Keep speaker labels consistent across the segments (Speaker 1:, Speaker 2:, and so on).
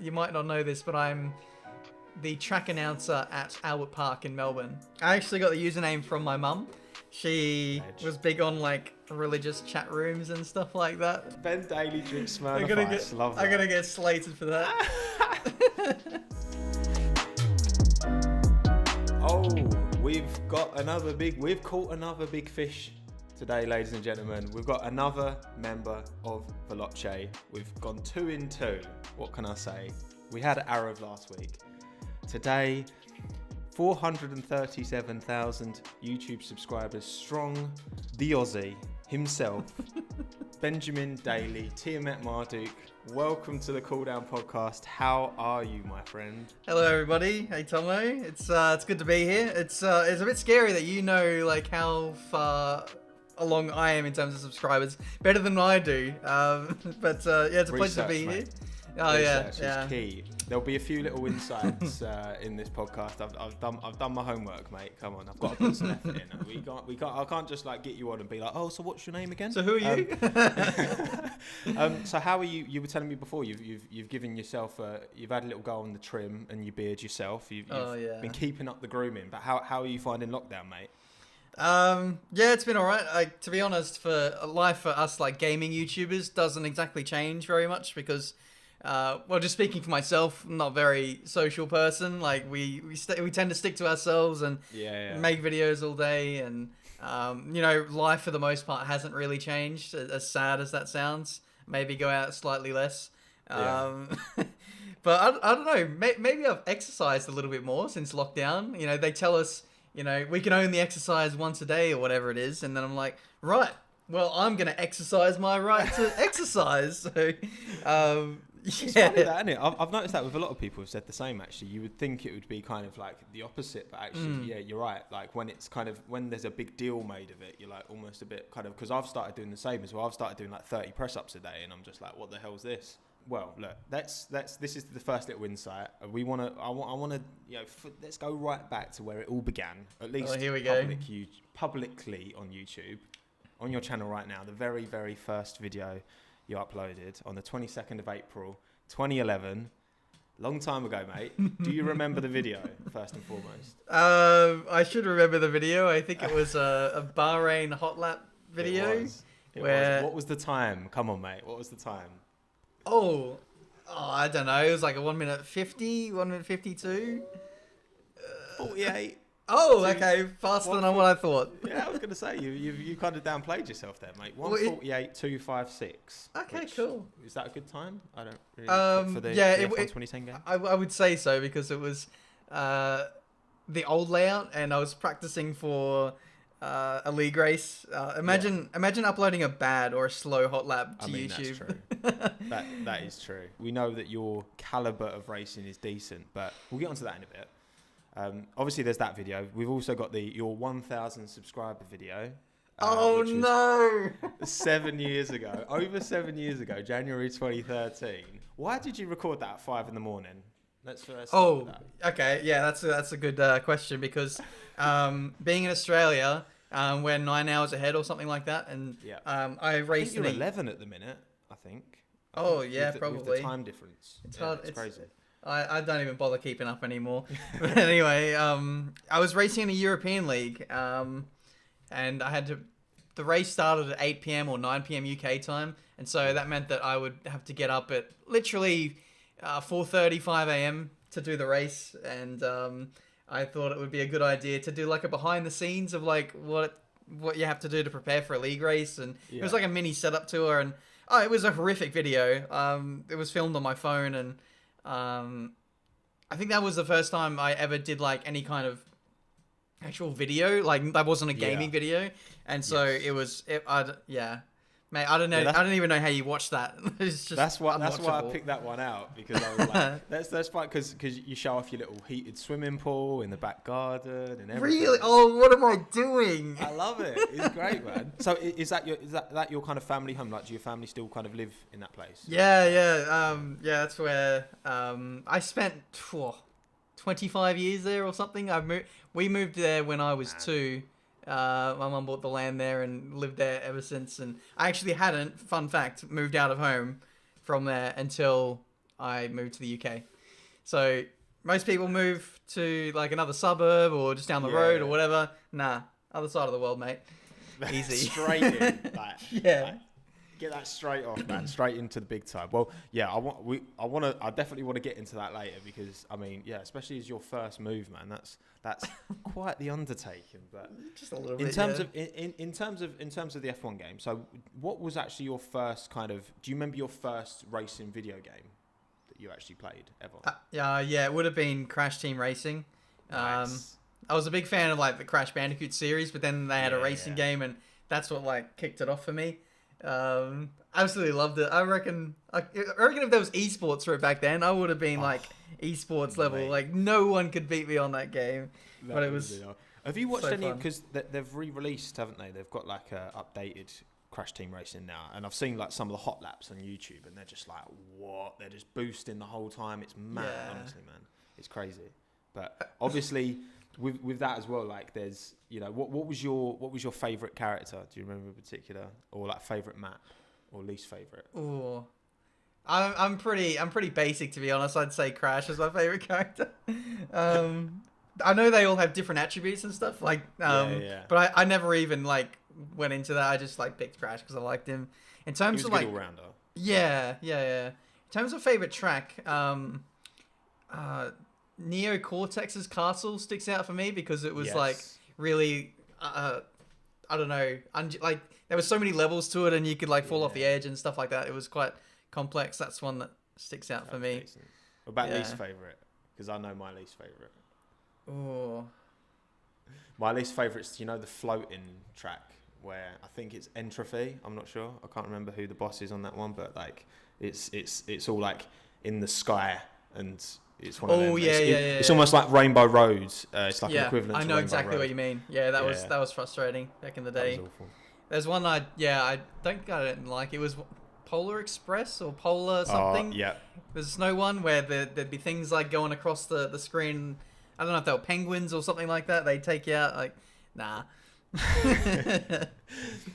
Speaker 1: you might not know this, but I'm the track announcer at Albert Park in Melbourne. I actually got the username from my mum. She was big on like religious chat rooms and stuff like that.
Speaker 2: Ben Daly drinks Smirnoff Ice. Love that.
Speaker 1: I'm gonna get slated for that.
Speaker 2: Oh, we've caught another big fish today, ladies and gentlemen. We've got another member of Veloce. We've gone 2 in 2. What can I say? We had Aarav last week. Today, 437,000 YouTube subscribers strong, the Aussie himself, Benjamin Daly, Tiametmarduk. Welcome to the Cool Down Podcast. How are you, my friend?
Speaker 1: Hello, everybody. Hey, Tomo. It's good to be here. It's a bit scary that you know like how far along I am in terms of subscribers, better than I do. But yeah, it's a pleasure to be here. Oh
Speaker 2: Research is key. There'll be a few little insights in this podcast. I've done my homework, mate. Come on, I've got to put some effort in. I can't just like get you on and be like, oh, so what's your name again?
Speaker 1: So who are you?
Speaker 2: So how are you? You were telling me before you've given yourself you've had a little go on the trim and you beard yourself. You've been keeping up the grooming. But how are you finding lockdown, mate?
Speaker 1: Yeah, it's been alright. To be honest, for life for us like gaming YouTubers doesn't exactly change very much because. Well, just speaking for myself, I'm not a very social person. Like we tend to stick to ourselves and make videos all day, and life for the most part hasn't really changed. As sad as that sounds, maybe go out slightly less. But I don't know. Maybe I've exercised a little bit more since lockdown. You know, they tell us, we can only exercise once a day or whatever it is, and then I'm like, right. Well, I'm gonna exercise my right to exercise. So.
Speaker 2: It's funny that, isn't it? I've noticed that with a lot of people who've said the same, actually. You would think it would be kind of like the opposite, but actually, yeah, you're right. Like when there's a big deal made of it, you're like almost a bit kind of, because I've started doing the same as well. I've started doing like 30 press-ups a day, and I'm just like, what the hell's this? Well, look, this is the first little insight. I want to, let's go right back to where it all began, at least
Speaker 1: here we go.
Speaker 2: Publicly on YouTube, on your channel right now, the very, very first video you uploaded on the 22nd of April 2011, long time ago, mate. Do you remember the video first and foremost?
Speaker 1: I should remember the video. I think it was a Bahrain hot lap video.
Speaker 2: It was. What was the time? Come on, mate. What was the time?
Speaker 1: Oh, I don't know. It was like a 1 minute 50, 1 minute 52.
Speaker 2: 48.
Speaker 1: Oh, okay, faster than what I thought.
Speaker 2: Yeah, I was going to say, you kind of downplayed yourself there, mate. 1:48.256.
Speaker 1: Okay, cool.
Speaker 2: Is that a good time? I don't really... for the F1 2010 game?
Speaker 1: I would say so, because it was the old layout, and I was practicing for a league race. Imagine uploading a bad or a slow hot lap to YouTube.
Speaker 2: That's true. that is true. We know that your caliber of racing is decent, but we'll get onto that in a bit. Obviously, there's that video. We've also got your 1,000 subscriber video.
Speaker 1: Oh no!
Speaker 2: 7 years ago, over 7 years ago, January 2013. Why did you record that at 5 a.m? Let's start with that.
Speaker 1: Okay, yeah, that's a good question, because being in Australia, we're 9 hours ahead or something like that, and I raced.
Speaker 2: I think you're 11 at the minute. I think.
Speaker 1: Probably.
Speaker 2: With the time difference.
Speaker 1: It's hard.
Speaker 2: It's crazy.
Speaker 1: I don't even bother keeping up anymore. But anyway, I was racing in a European league, and the race started at 8 p.m. or 9 p.m. UK time, and so that meant that I would have to get up at literally 4:35 a.m. to do the race, and I thought it would be a good idea to do like a behind the scenes of like what you have to do to prepare for a league race, and it was like a mini setup tour, and it was a horrific video. It was filmed on my phone, and I think that was the first time I ever did like any kind of actual video. Like that wasn't a gaming video, and so it was. Mate, I don't know. I don't even know how you watch that. It's just
Speaker 2: that's why I picked that one out, because I was like, that's fine, because you show off your little heated swimming pool in the back garden and everything.
Speaker 1: Really? Oh, what am I doing?
Speaker 2: I love it. It's great, man. So is that your kind of family home? Like, do your family still kind of live in that place?
Speaker 1: Yeah. That's where I spent 25 years there or something. We moved there when I was 2. My mum bought the land there and lived there ever since. And I actually hadn't, fun fact, moved out of home from there until I moved to the UK. So most people move to like another suburb or just down the road or whatever. Nah, other side of the world, mate. Easy.
Speaker 2: Straight in.
Speaker 1: Yeah.
Speaker 2: Like, get that straight off, man. Straight into the big time. Well, yeah, I definitely want to get into that later because I mean, yeah, especially as your first move, man. That's quite the undertaking. But
Speaker 1: just a little bit.
Speaker 2: In terms of the F1 game. So, what was actually your first kind of? Do you remember your first racing video game that you actually played ever?
Speaker 1: Yeah, it would have been Crash Team Racing.
Speaker 2: Nice.
Speaker 1: I was a big fan of like the Crash Bandicoot series, but then they had a racing game, and that's what like kicked it off for me. Absolutely loved it. I reckon if there was esports for it back then, I would have been like esports level.
Speaker 2: Mate.
Speaker 1: Like no one could beat me on that game. But it was.
Speaker 2: Have you watched
Speaker 1: so
Speaker 2: any?
Speaker 1: fun.
Speaker 2: Because they've re-released, haven't they? They've got like a updated Crash Team Racing now, and I've seen like some of the hot laps on YouTube, and they're just like, what? They're just boosting the whole time. It's mad, honestly, man. It's crazy. But obviously, with that as well, like there's, you know, what was your favorite character? Do you remember in particular, or like favorite map, or least favorite?
Speaker 1: Ooh. I'm pretty basic, to be honest. I'd say Crash is my favorite character. I know they all have different attributes and stuff, like, but I never even like went into that. I just like picked Crash because I liked him. In terms of like
Speaker 2: all-rounder.
Speaker 1: Yeah. In terms of favorite track, Neo Cortex's castle sticks out for me because it was like really, I don't know, like there was so many levels to it, and you could like fall off the edge and stuff like that. It was quite complex. That's one that sticks out for me.
Speaker 2: Decent. What about least favorite? Because I know my least favorite.
Speaker 1: Oh,
Speaker 2: my least favorite's, you know, the floating track where I think it's Entropy. I'm not sure. I can't remember who the boss is on that one, but like it's all like in the sky, and it's one of them. It's almost like Rainbow Roads. It's like an equivalent to
Speaker 1: I know
Speaker 2: Rainbow
Speaker 1: exactly
Speaker 2: Road.
Speaker 1: what you mean. Yeah, that was frustrating back in the day.
Speaker 2: That was awful.
Speaker 1: There's one I didn't like. It was Polar Express or Polar something.
Speaker 2: Yeah.
Speaker 1: There's a snow one where there'd be things like going across the screen. I don't know if they were penguins or something like that. They'd take you out. Like, nah.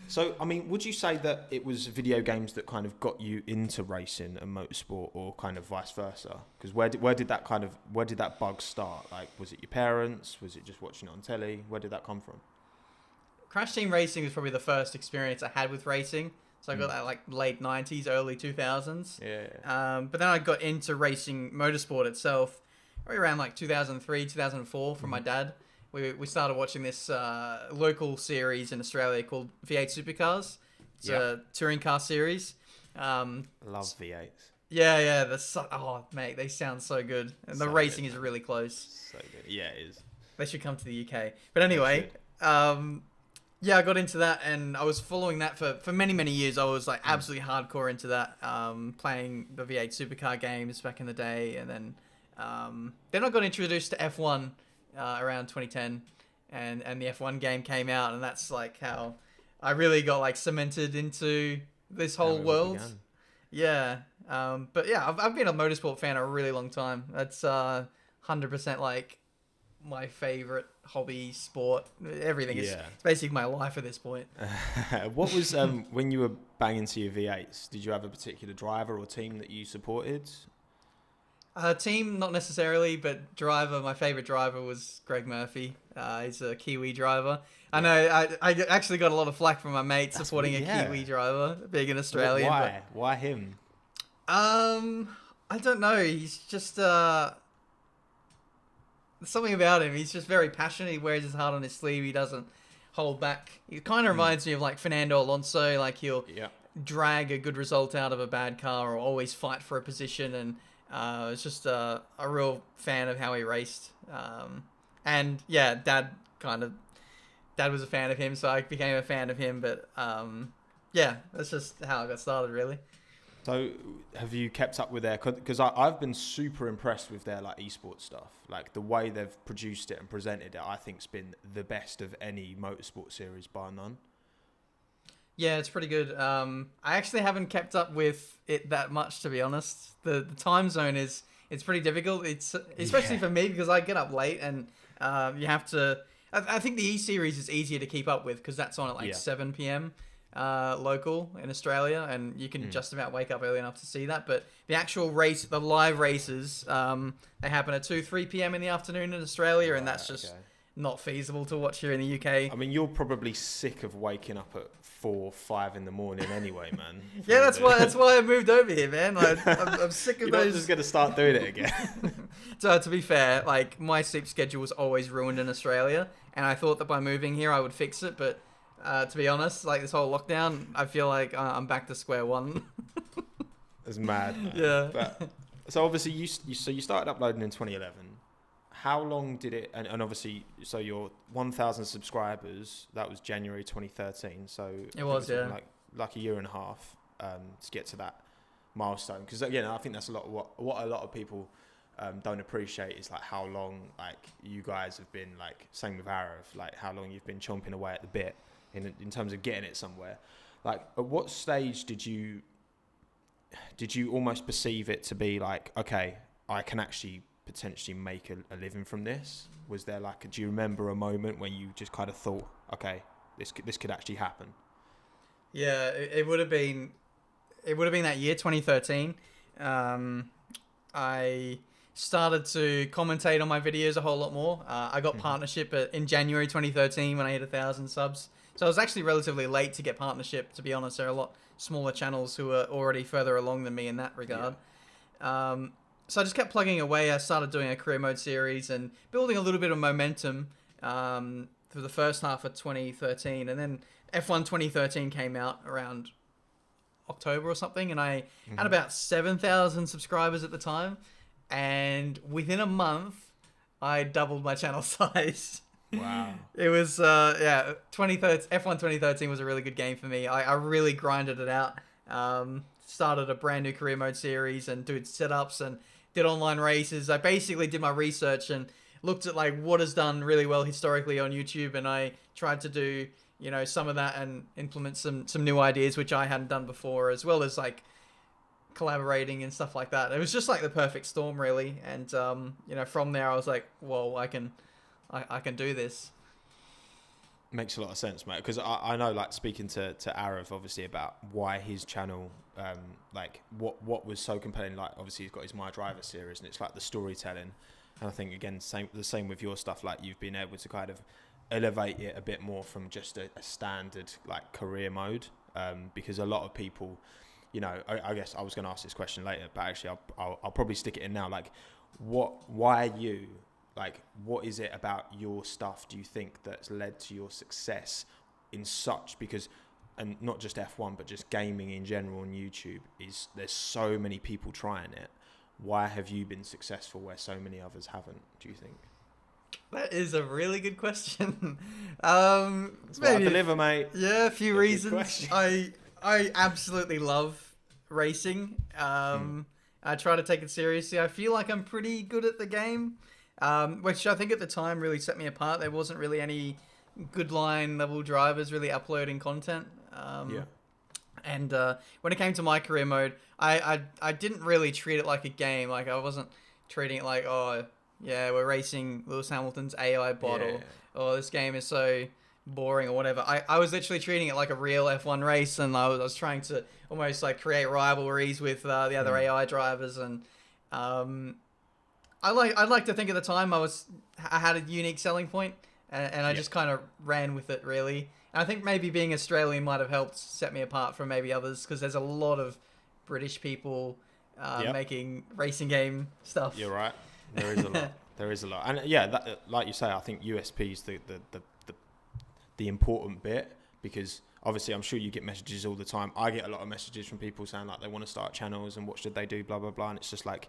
Speaker 2: So, I mean, would you say that it was video games that kind of got you into racing and motorsport, or kind of vice versa? Because where did that bug start? Like, was it your parents? Was it just watching it on telly? Where did that come from?
Speaker 1: Crash Team Racing was probably the first experience I had with racing. So I got that like late 90s, early 2000s.
Speaker 2: Yeah.
Speaker 1: But then I got into racing motorsport itself probably around like 2003, 2004 from my dad. We started watching this local series in Australia called V8 Supercars. It's a touring car series.
Speaker 2: Love V8s.
Speaker 1: Yeah. Oh, mate, they sound so good. And the racing is really close.
Speaker 2: So good. Yeah, it is.
Speaker 1: They should come to the UK. But anyway, I got into that, and I was following that for many, many years. I was like absolutely hardcore into that, playing the V8 Supercar games back in the day. And then I got introduced to F1 around 2010, and the F1 game came out, and that's like how I really got like cemented into this whole world. Yeah. But yeah, I've been a motorsport fan a really long time. That's 100% like my favorite hobby, sport, everything. It's basically my life at this point.
Speaker 2: What was when you were banging to your V8s? Did you have a particular driver or team that you supported?
Speaker 1: Team, not necessarily, but driver. My favorite driver was Greg Murphy. He's a Kiwi driver. I know. I actually got a lot of flack from my mates supporting a Kiwi driver, being an Australian.
Speaker 2: Why? Why him?
Speaker 1: I don't know. He's just something about him. He's just very passionate. He wears his heart on his sleeve. He doesn't hold back. He kind of reminds me of like Fernando Alonso. Like he'll drag a good result out of a bad car, or always fight for a position. And it's just a real fan of how he raced. And yeah, Dad was a fan of him, so I became a fan of him. But yeah, that's just how I got started, really.
Speaker 2: So, have you kept up with their? Because I've been super impressed with their like esports stuff. Like the way they've produced it and presented it, I think's been the best of any motorsport series bar none.
Speaker 1: Yeah, it's pretty good. I actually haven't kept up with it that much, to be honest. The time zone it's pretty difficult. It's especially for me because I get up late, and you have to. I think the E series is easier to keep up with because that's on at like 7 p.m. local in Australia, and you can just about wake up early enough to see that. But the actual race, the live races, they happen at 2-3 p.m. in the afternoon in Australia, and that's just not feasible to watch here in the UK.
Speaker 2: I mean, you're probably sick of waking up at 4-5 in the morning anyway, man.
Speaker 1: Yeah, that's why I moved over here, man. I'm sick of
Speaker 2: You're
Speaker 1: those.
Speaker 2: not just gonna start doing it again.
Speaker 1: So to be fair, like my sleep schedule was always ruined in Australia, and I thought that by moving here I would fix it. But to be honest, like this whole lockdown, I feel like I'm back to square one.
Speaker 2: It's mad, man.
Speaker 1: Yeah.
Speaker 2: But, so obviously you started uploading in 2011. How long did it, and obviously, so your 1,000 subscribers, that was January 2013, so
Speaker 1: it was
Speaker 2: like a year and a half to get to that milestone. Because again, I think that's a lot of what a lot of people don't appreciate is like how long like you guys have been, like same with Aarav, like how long you've been chomping away at the bit in terms of getting it somewhere. Like at what stage did you almost perceive it to be like, okay, I can actually potentially make a living from this? Was there like do you remember a moment when you just kind of thought, okay, this could actually happen?
Speaker 1: Yeah, it would have been that year 2013. I started to commentate on my videos a whole lot more. I got partnership in January 2013 when I hit 1,000 subs. So I was actually relatively late to get partnership, to be honest. There are a lot smaller channels who are already further along than me in that regard. So I just kept plugging away. I started doing a career mode series and building a little bit of momentum through the first half of 2013. And then F1 2013 came out around October or something. And I had about 7,000 subscribers at the time. And within a month, I doubled my channel size.
Speaker 2: Wow.
Speaker 1: It was, F1 2013 was a really good game for me. I really grinded it out. Started a brand new career mode series and did setups and did online races. I basically did my research and looked at like what has done really well historically on YouTube, and I tried to do, you know, some of that and implement some new ideas which I hadn't done before, as well as like collaborating and stuff like that. It was just like the perfect storm, really. And you know, from there I was like, whoa, I can do this.
Speaker 2: Makes a lot of sense, mate, because I know, like, speaking to Aarav, obviously, about why his channel, like, what was so compelling. Like, obviously, he's got his My Driver series, and it's, like, the storytelling. And I think, again, the same with your stuff. Like, you've been able to kind of elevate it a bit more from just a standard, like, career mode, because a lot of people, you know, I guess I was going to ask this question later, but actually, I'll probably stick it in now. Like, why you... Like, what is it about your stuff, do you think, that's led to your success in such, because, and not just F1, but just gaming in general on YouTube, is there's so many people trying it. Why have you been successful where so many others haven't, do you think?
Speaker 1: That is a really good question.
Speaker 2: That's what I deliver, mate.
Speaker 1: Yeah, a few reasons. I absolutely love racing. I try to take it seriously. I feel like I'm pretty good at the game. Which I think at the time really set me apart. There wasn't really any good line level drivers really uploading content. And when it came to my career mode, I didn't really treat it like a game. Like, I wasn't treating it like, oh yeah, we're racing Lewis Hamilton's AI bot, or this game is so boring or whatever. I was literally treating it like a real F1 race, and I was trying to almost like create rivalries with the other AI drivers. And I'd like to think at the time I had a unique selling point, and I just kind of ran with it, really. And I think maybe being Australian might have helped set me apart from maybe others, because there's a lot of British people making racing game stuff.
Speaker 2: You're right. There is a lot. There is a lot. And yeah, that, like you say, I think USP is the important bit, because obviously I'm sure you get messages all the time. I get a lot of messages from people saying like they want to start channels and what should they do, blah, blah, blah. And it's just like,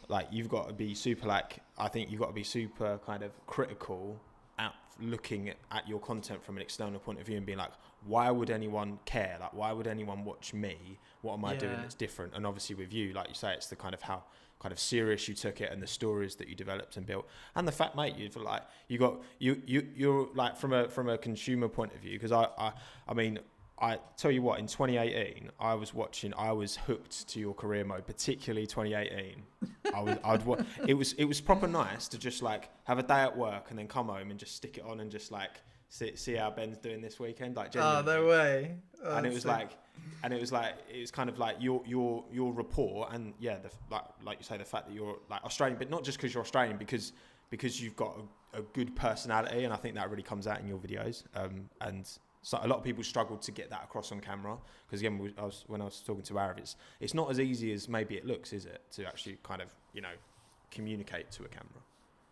Speaker 2: like, you've got to be super, like, I think you've got to be super kind of critical at looking at your content from an external point of view and being like, why would anyone care? Like, why would anyone watch me? What am I doing that's different? And obviously with you, like you say, it's the kind of how kind of serious you took it and the stories that you developed and built, and the fact, mate, you're like from a consumer point of view, because I mean, I tell you what, in 2018, I was hooked to your career mode, particularly 2018. It was proper nice to just like have a day at work and then come home and just stick it on and just like see how Ben's doing this weekend. Like,
Speaker 1: oh,
Speaker 2: genuinely.
Speaker 1: no way. Oh,
Speaker 2: And it was kind of like your rapport, and yeah, like you say, the fact that you're like Australian, but not just because you're Australian, because you've got a good personality, and I think that really comes out in your videos. And so a lot of people struggle to get that across on camera, because again, when I was talking to Aarav, it's not as easy as maybe it looks, is it, to actually kind of communicate to a camera?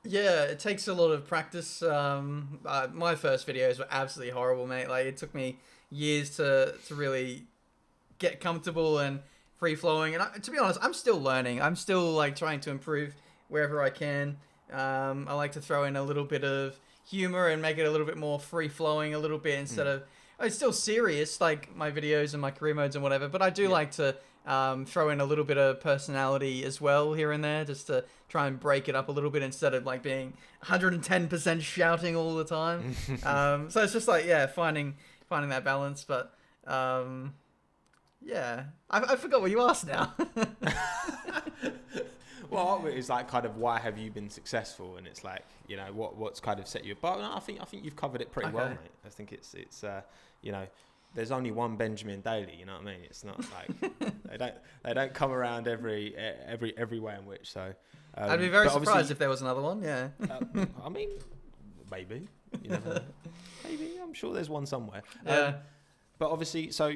Speaker 1: Yeah, it takes a lot of practice. My first videos were absolutely horrible, mate. Like, it took me years to really get comfortable and free flowing. And to be honest, I'm still learning. I'm still like trying to improve wherever I can. I like to throw in a little bit of humor and make it a little bit more free flowing a little bit instead of, it's still serious, like my videos and my career modes and whatever, but I do like to throw in a little bit of personality as well here and there, just to try and break it up a little bit instead of like being 110% shouting all the time. So it's just like, yeah, finding that balance. But yeah, I forgot what you asked now.
Speaker 2: Well, it's like kind of why have you been successful, and it's like what's kind of set you apart. I think you've covered it pretty well, mate. I think it's there's only one Benjamin Daly. You know what I mean? It's not like they don't come around every way in which. So
Speaker 1: I'd be very surprised if there was another one. Yeah.
Speaker 2: I mean, maybe. You never know. Maybe, I'm sure there's one somewhere.
Speaker 1: Yeah.
Speaker 2: But obviously, so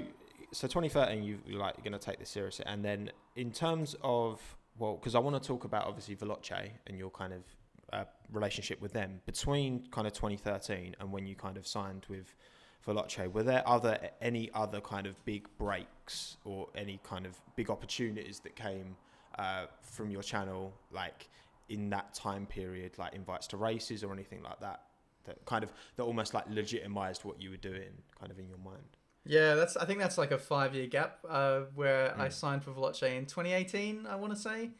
Speaker 2: 2013, you're going to take this seriously, and then in terms of, well, because I want to talk about obviously Veloce and your kind of relationship with them between kind of 2013 and when you kind of signed with Veloce. Were there any other kind of big breaks or any kind of big opportunities that came from your channel, like in that time period, like invites to races or anything like that, that almost like legitimized what you were doing, kind of in your mind?
Speaker 1: Yeah, I think that's like a 5-year gap where I signed for Veloce in 2018, I want to say.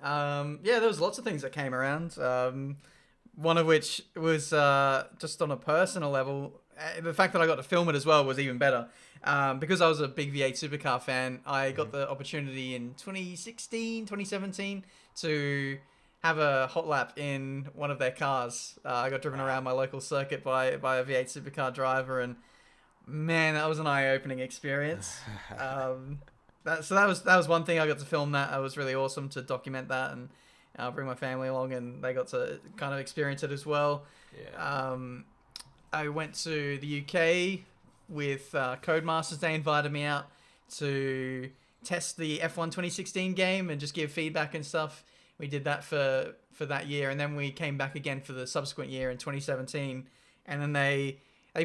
Speaker 1: Yeah, there was lots of things that came around. One of which was just on a personal level. The fact that I got to film it as well was even better. Because I was a big V8 supercar fan, I got the opportunity in 2017 to have a hot lap in one of their cars. I got driven around my local circuit by a V8 supercar driver, and man, that was an eye-opening experience. That was one thing. I got to film that. It was really awesome to document that and bring my family along, and they got to kind of experience it as well. Yeah. I went to the UK with Codemasters. They invited me out to test the F1 2016 game and just give feedback and stuff. We did that for that year, and then we came back again for the subsequent year in 2017, and then they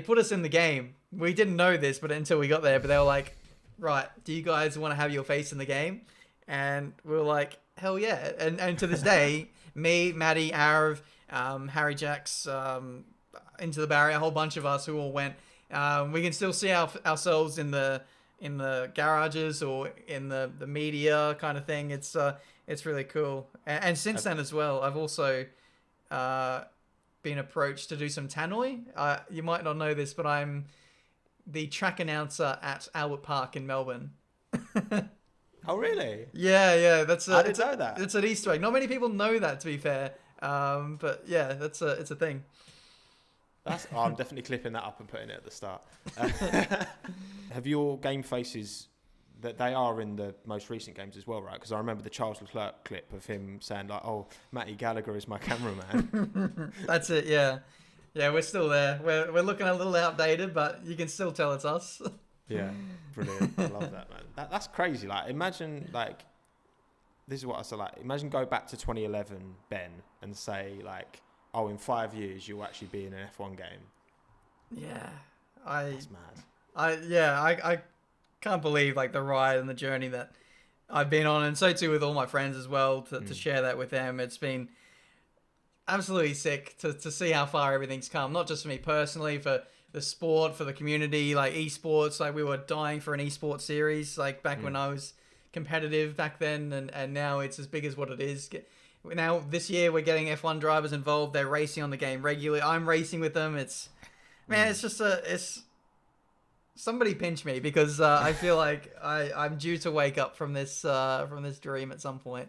Speaker 1: put us in the game. We didn't know this, but until we got there, but they were like, right, do you guys want to have your face in the game? And we were like, hell yeah. And to this day, me, Maddie, Aarav, Harry Jacks, Into the Barrier, a whole bunch of us who all went, we can still see ourselves in the garages or in the media kind of thing. It's really cool. And since then as well, I've also been approached to do some tannoy. You might not know this, but I'm the track announcer at Albert Park in Melbourne.
Speaker 2: Oh, really?
Speaker 1: Yeah.
Speaker 2: I didn't know that.
Speaker 1: It's an Easter egg. Not many people know that, to be fair. But yeah, it's a thing.
Speaker 2: I'm definitely clipping that up and putting it at the start. Have your game faces, that they are in the most recent games as well, right? Because I remember the Charles Leclerc clip of him saying like, "Oh, Matty Gallagher is my cameraman."
Speaker 1: That's it. Yeah, we're still there. We're looking a little outdated, but you can still tell it's us.
Speaker 2: Yeah, brilliant. I love that, man. That's crazy. Like, imagine like, this is what I said. Like, imagine go back to 2011, Ben, and say like, oh, in 5 years you'll actually be in an F1 game.
Speaker 1: Yeah,
Speaker 2: that's mad.
Speaker 1: I can't believe like the ride and the journey that I've been on, and so too with all my friends as well, to share that with them. It's been absolutely sick to see how far everything's come, not just for me personally, for the sport, for the community, like esports. Like, we were dying for an esports series like back when I was competitive back then, and now it's as big as what it is. Now this year we're getting F1 drivers involved. They're racing on the game regularly. I'm racing with them. It's just somebody pinch me, because I feel like I'm due to wake up from this dream at some point.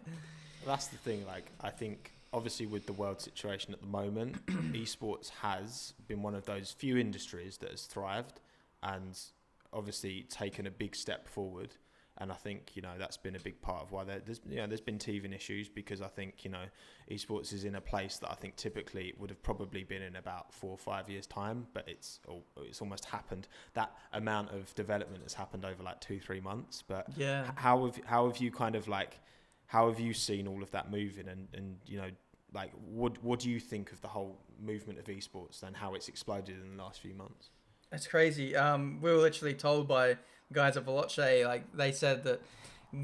Speaker 2: That's the thing. Like, I think obviously with the world situation at the moment, esports has been one of those few industries that has thrived and obviously taken a big step forward. And I think, that's been a big part of why there's been teething issues, because I think, esports is in a place that I think typically it would have probably been in about 4 or 5 years' time, but it's almost happened. That amount of development has happened over like 2-3 months. But
Speaker 1: yeah,
Speaker 2: how have you kind of like, how have you seen all of that moving, and like what do you think of the whole movement of esports and how it's exploded in the last few months?
Speaker 1: it's crazy. We were literally told by guys at Veloce, like they said that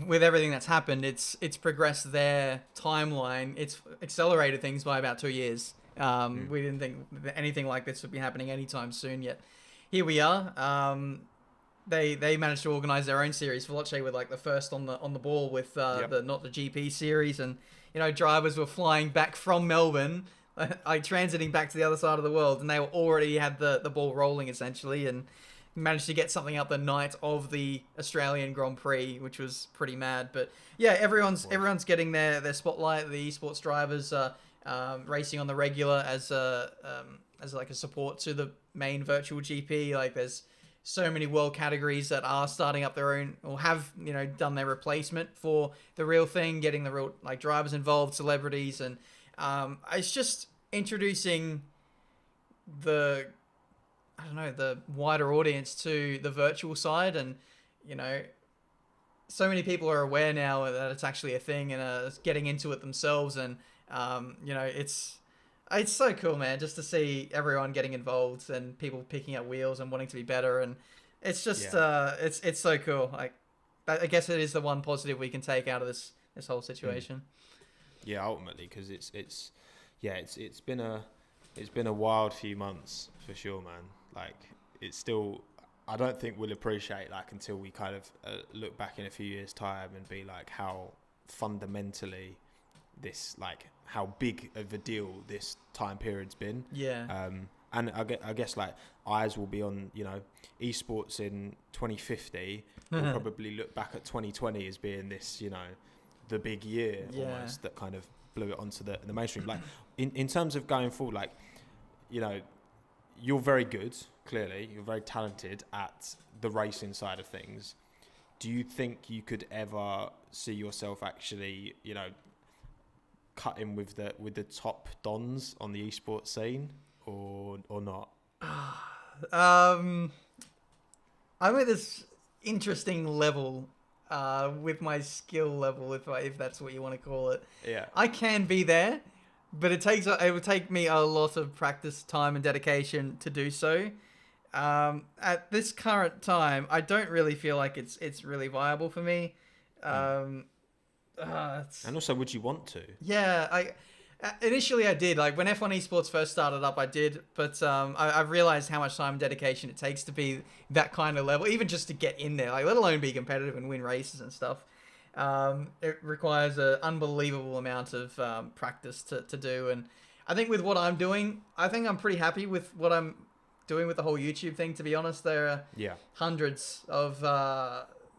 Speaker 1: with everything that's happened, it's progressed their timeline. It's accelerated things by about 2 years. We didn't think anything like this would be happening anytime soon, yet here we are. They managed to organize their own series. Veloce were like the first on the ball with the not the GP series, and drivers were flying back from Melbourne, like transiting back to the other side of the world, and they already had the ball rolling essentially, and managed to get something up the night of the Australian Grand Prix, which was pretty mad. But yeah, everyone's getting their spotlight. The esports drivers racing on the regular as like a support to the main virtual GP. Like there's so many world categories that are starting up their own, or have done their replacement for the real thing, getting the real like drivers involved, celebrities, and it's just introducing the wider audience to the virtual side. And so many people are aware now that it's actually a thing, and getting into it themselves. And it's so cool, man, just to see everyone getting involved and people picking up wheels and wanting to be better. And it's just it's so cool. Like I guess it is the one positive we can take out of this whole situation.
Speaker 2: Yeah, ultimately, because it's been a wild few months for sure, man. Like it's still, I don't think we'll appreciate like until we kind of look back in a few years' time and be like how fundamentally this, like how big of a deal this time period's been.
Speaker 1: Yeah.
Speaker 2: And I guess like eyes will be on esports in 2050. We'll probably look back at 2020 as being this the big year almost that kind of blew it onto the mainstream. Like in terms of going forward, like you're very good, clearly. You're very talented at the racing side of things. Do you think you could ever see yourself actually, cutting with the top dons on the esports scene, or not?
Speaker 1: I'm at this interesting level with my skill level, if that's what you want to call it.
Speaker 2: Yeah.
Speaker 1: I can be there, but it would take me a lot of practice, time, and dedication to do so. At this current time, I don't really feel like it's really viable for me.
Speaker 2: And also, would you want to?
Speaker 1: Yeah, initially I did. Like when F1 Esports first started up, I did, but I've realized how much time and dedication it takes to be that kind of level, even just to get in there. Like let alone be competitive and win races and stuff. It requires an unbelievable amount of practice to do. And I think with what I'm doing, I think I'm pretty happy with what I'm doing with the whole YouTube thing, to be honest. There are hundreds of,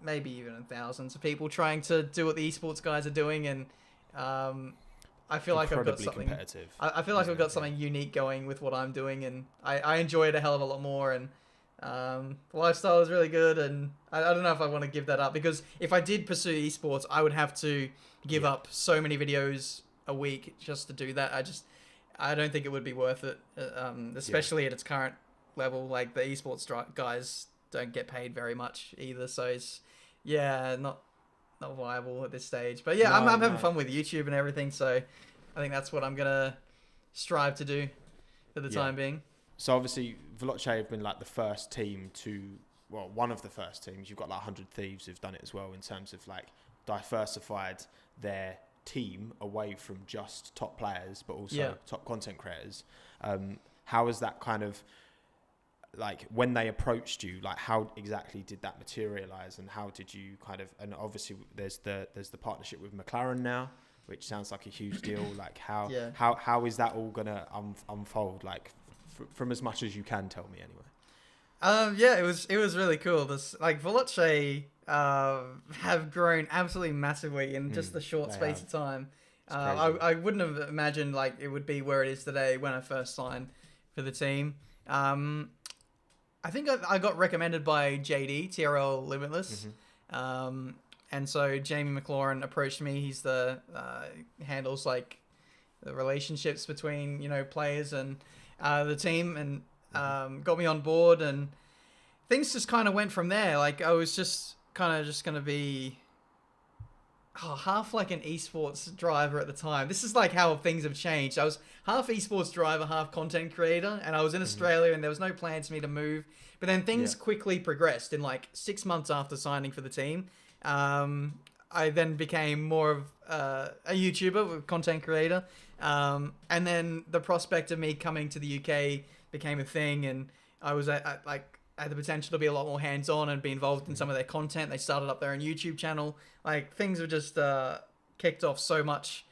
Speaker 1: maybe even thousands of people trying to do what the esports guys are doing. And I feel like I've got something competitive. I feel like I've got something unique going with what I'm doing, and I enjoy it a hell of a lot more. And the lifestyle is really good, and I don't know if I want to give that up, because if I did pursue esports, I would have to give up so many videos a week just to do that. I don't think it would be worth it, especially at its current level. Like the esports guys don't get paid very much either, so it's not viable at this stage. But yeah, I'm having fun with YouTube and everything, so I think that's what I'm gonna strive to do for the time being.
Speaker 2: So obviously, Veloce have been like the first team one of the first teams. You've got like 100 Thieves who've done it as well, in terms of like diversified their team away from just top players, but also top content creators. How is that kind of like when they approached you? Like how exactly did that materialize, and how did you kind of? And obviously, there's the partnership with McLaren now, which sounds like a huge deal. Like how is that all gonna unfold? Like from as much as you can tell me, anyway.
Speaker 1: It was really cool. This like Veloce have grown absolutely massively in just the short space of time. I wouldn't have imagined like it would be where it is today when I first signed for the team. I think I got recommended by JD, TRL Limitless. And so Jamie McLaurin approached me. He's the handles like the relationships between, players and the team, and got me on board, and things just kind of went from there. Like I was just kind of just going to be half like an esports driver at the time. This is like how things have changed. I was half esports driver, half content creator, and I was in Australia, and there was no plans for me to move. But then things quickly progressed. In like 6 months after signing for the team, I then became more of a YouTuber, content creator, and then the prospect of me coming to the UK became a thing, and I was had the potential to be a lot more hands-on and be involved in some of their content. They started up their own YouTube channel. Like things were just kicked off so much,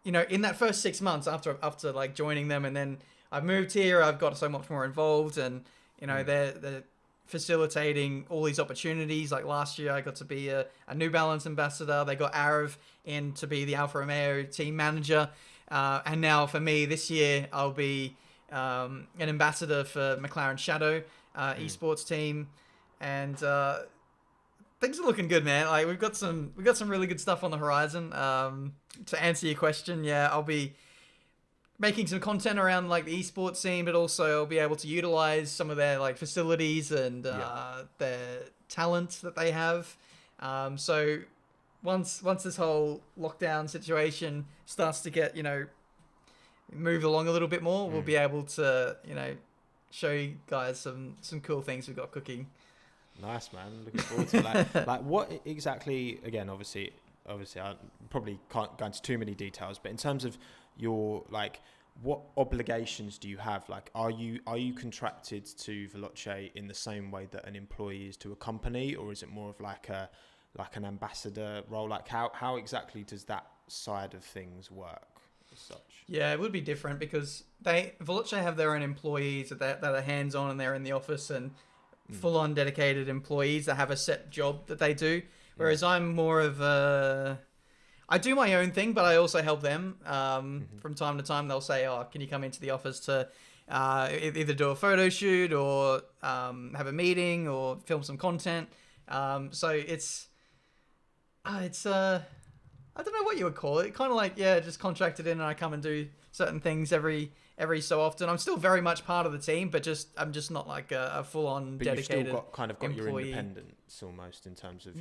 Speaker 1: in that first 6 months after like joining them, and then I've moved here. I've got so much more involved, and they're facilitating all these opportunities. Like last year, I got to be a New Balance ambassador. They got Aarav in to be the Alpha Romeo team manager, and now for me this year, I'll be an ambassador for McLaren Shadow esports team, and things are looking good, man. Like we've got some really good stuff on the horizon. To answer your question, I'll be making some content around like the esports scene, but also I'll be able to utilize some of their like facilities and their talent that they have. So once this whole lockdown situation starts to get move along a little bit more, we'll be able to show you guys some cool things we've got cooking.
Speaker 2: Nice, man. Looking forward to that. Like what exactly? Again, obviously, I probably can't go into too many details, but in terms of your like, what obligations do you have? Like, are you contracted to Veloce in the same way that an employee is to a company, or is it more of like an ambassador role? Like, how exactly does that side of things work as such?
Speaker 1: Yeah, it would be different because Veloce have their own employees that are hands-on and they're in the office, and full-on dedicated employees that have a set job that they do. Whereas I'm more of I do my own thing, but I also help them. From time to time, they'll say, "Oh, can you come into the office to either do a photo shoot or have a meeting or film some content?" So it's I don't know what you would call it. Kind of like just contracted in, and I come and do certain things every so often. I'm still very much part of the team, but I'm just not like a full on dedicated.
Speaker 2: But you've still got
Speaker 1: employee.
Speaker 2: your independence almost in terms of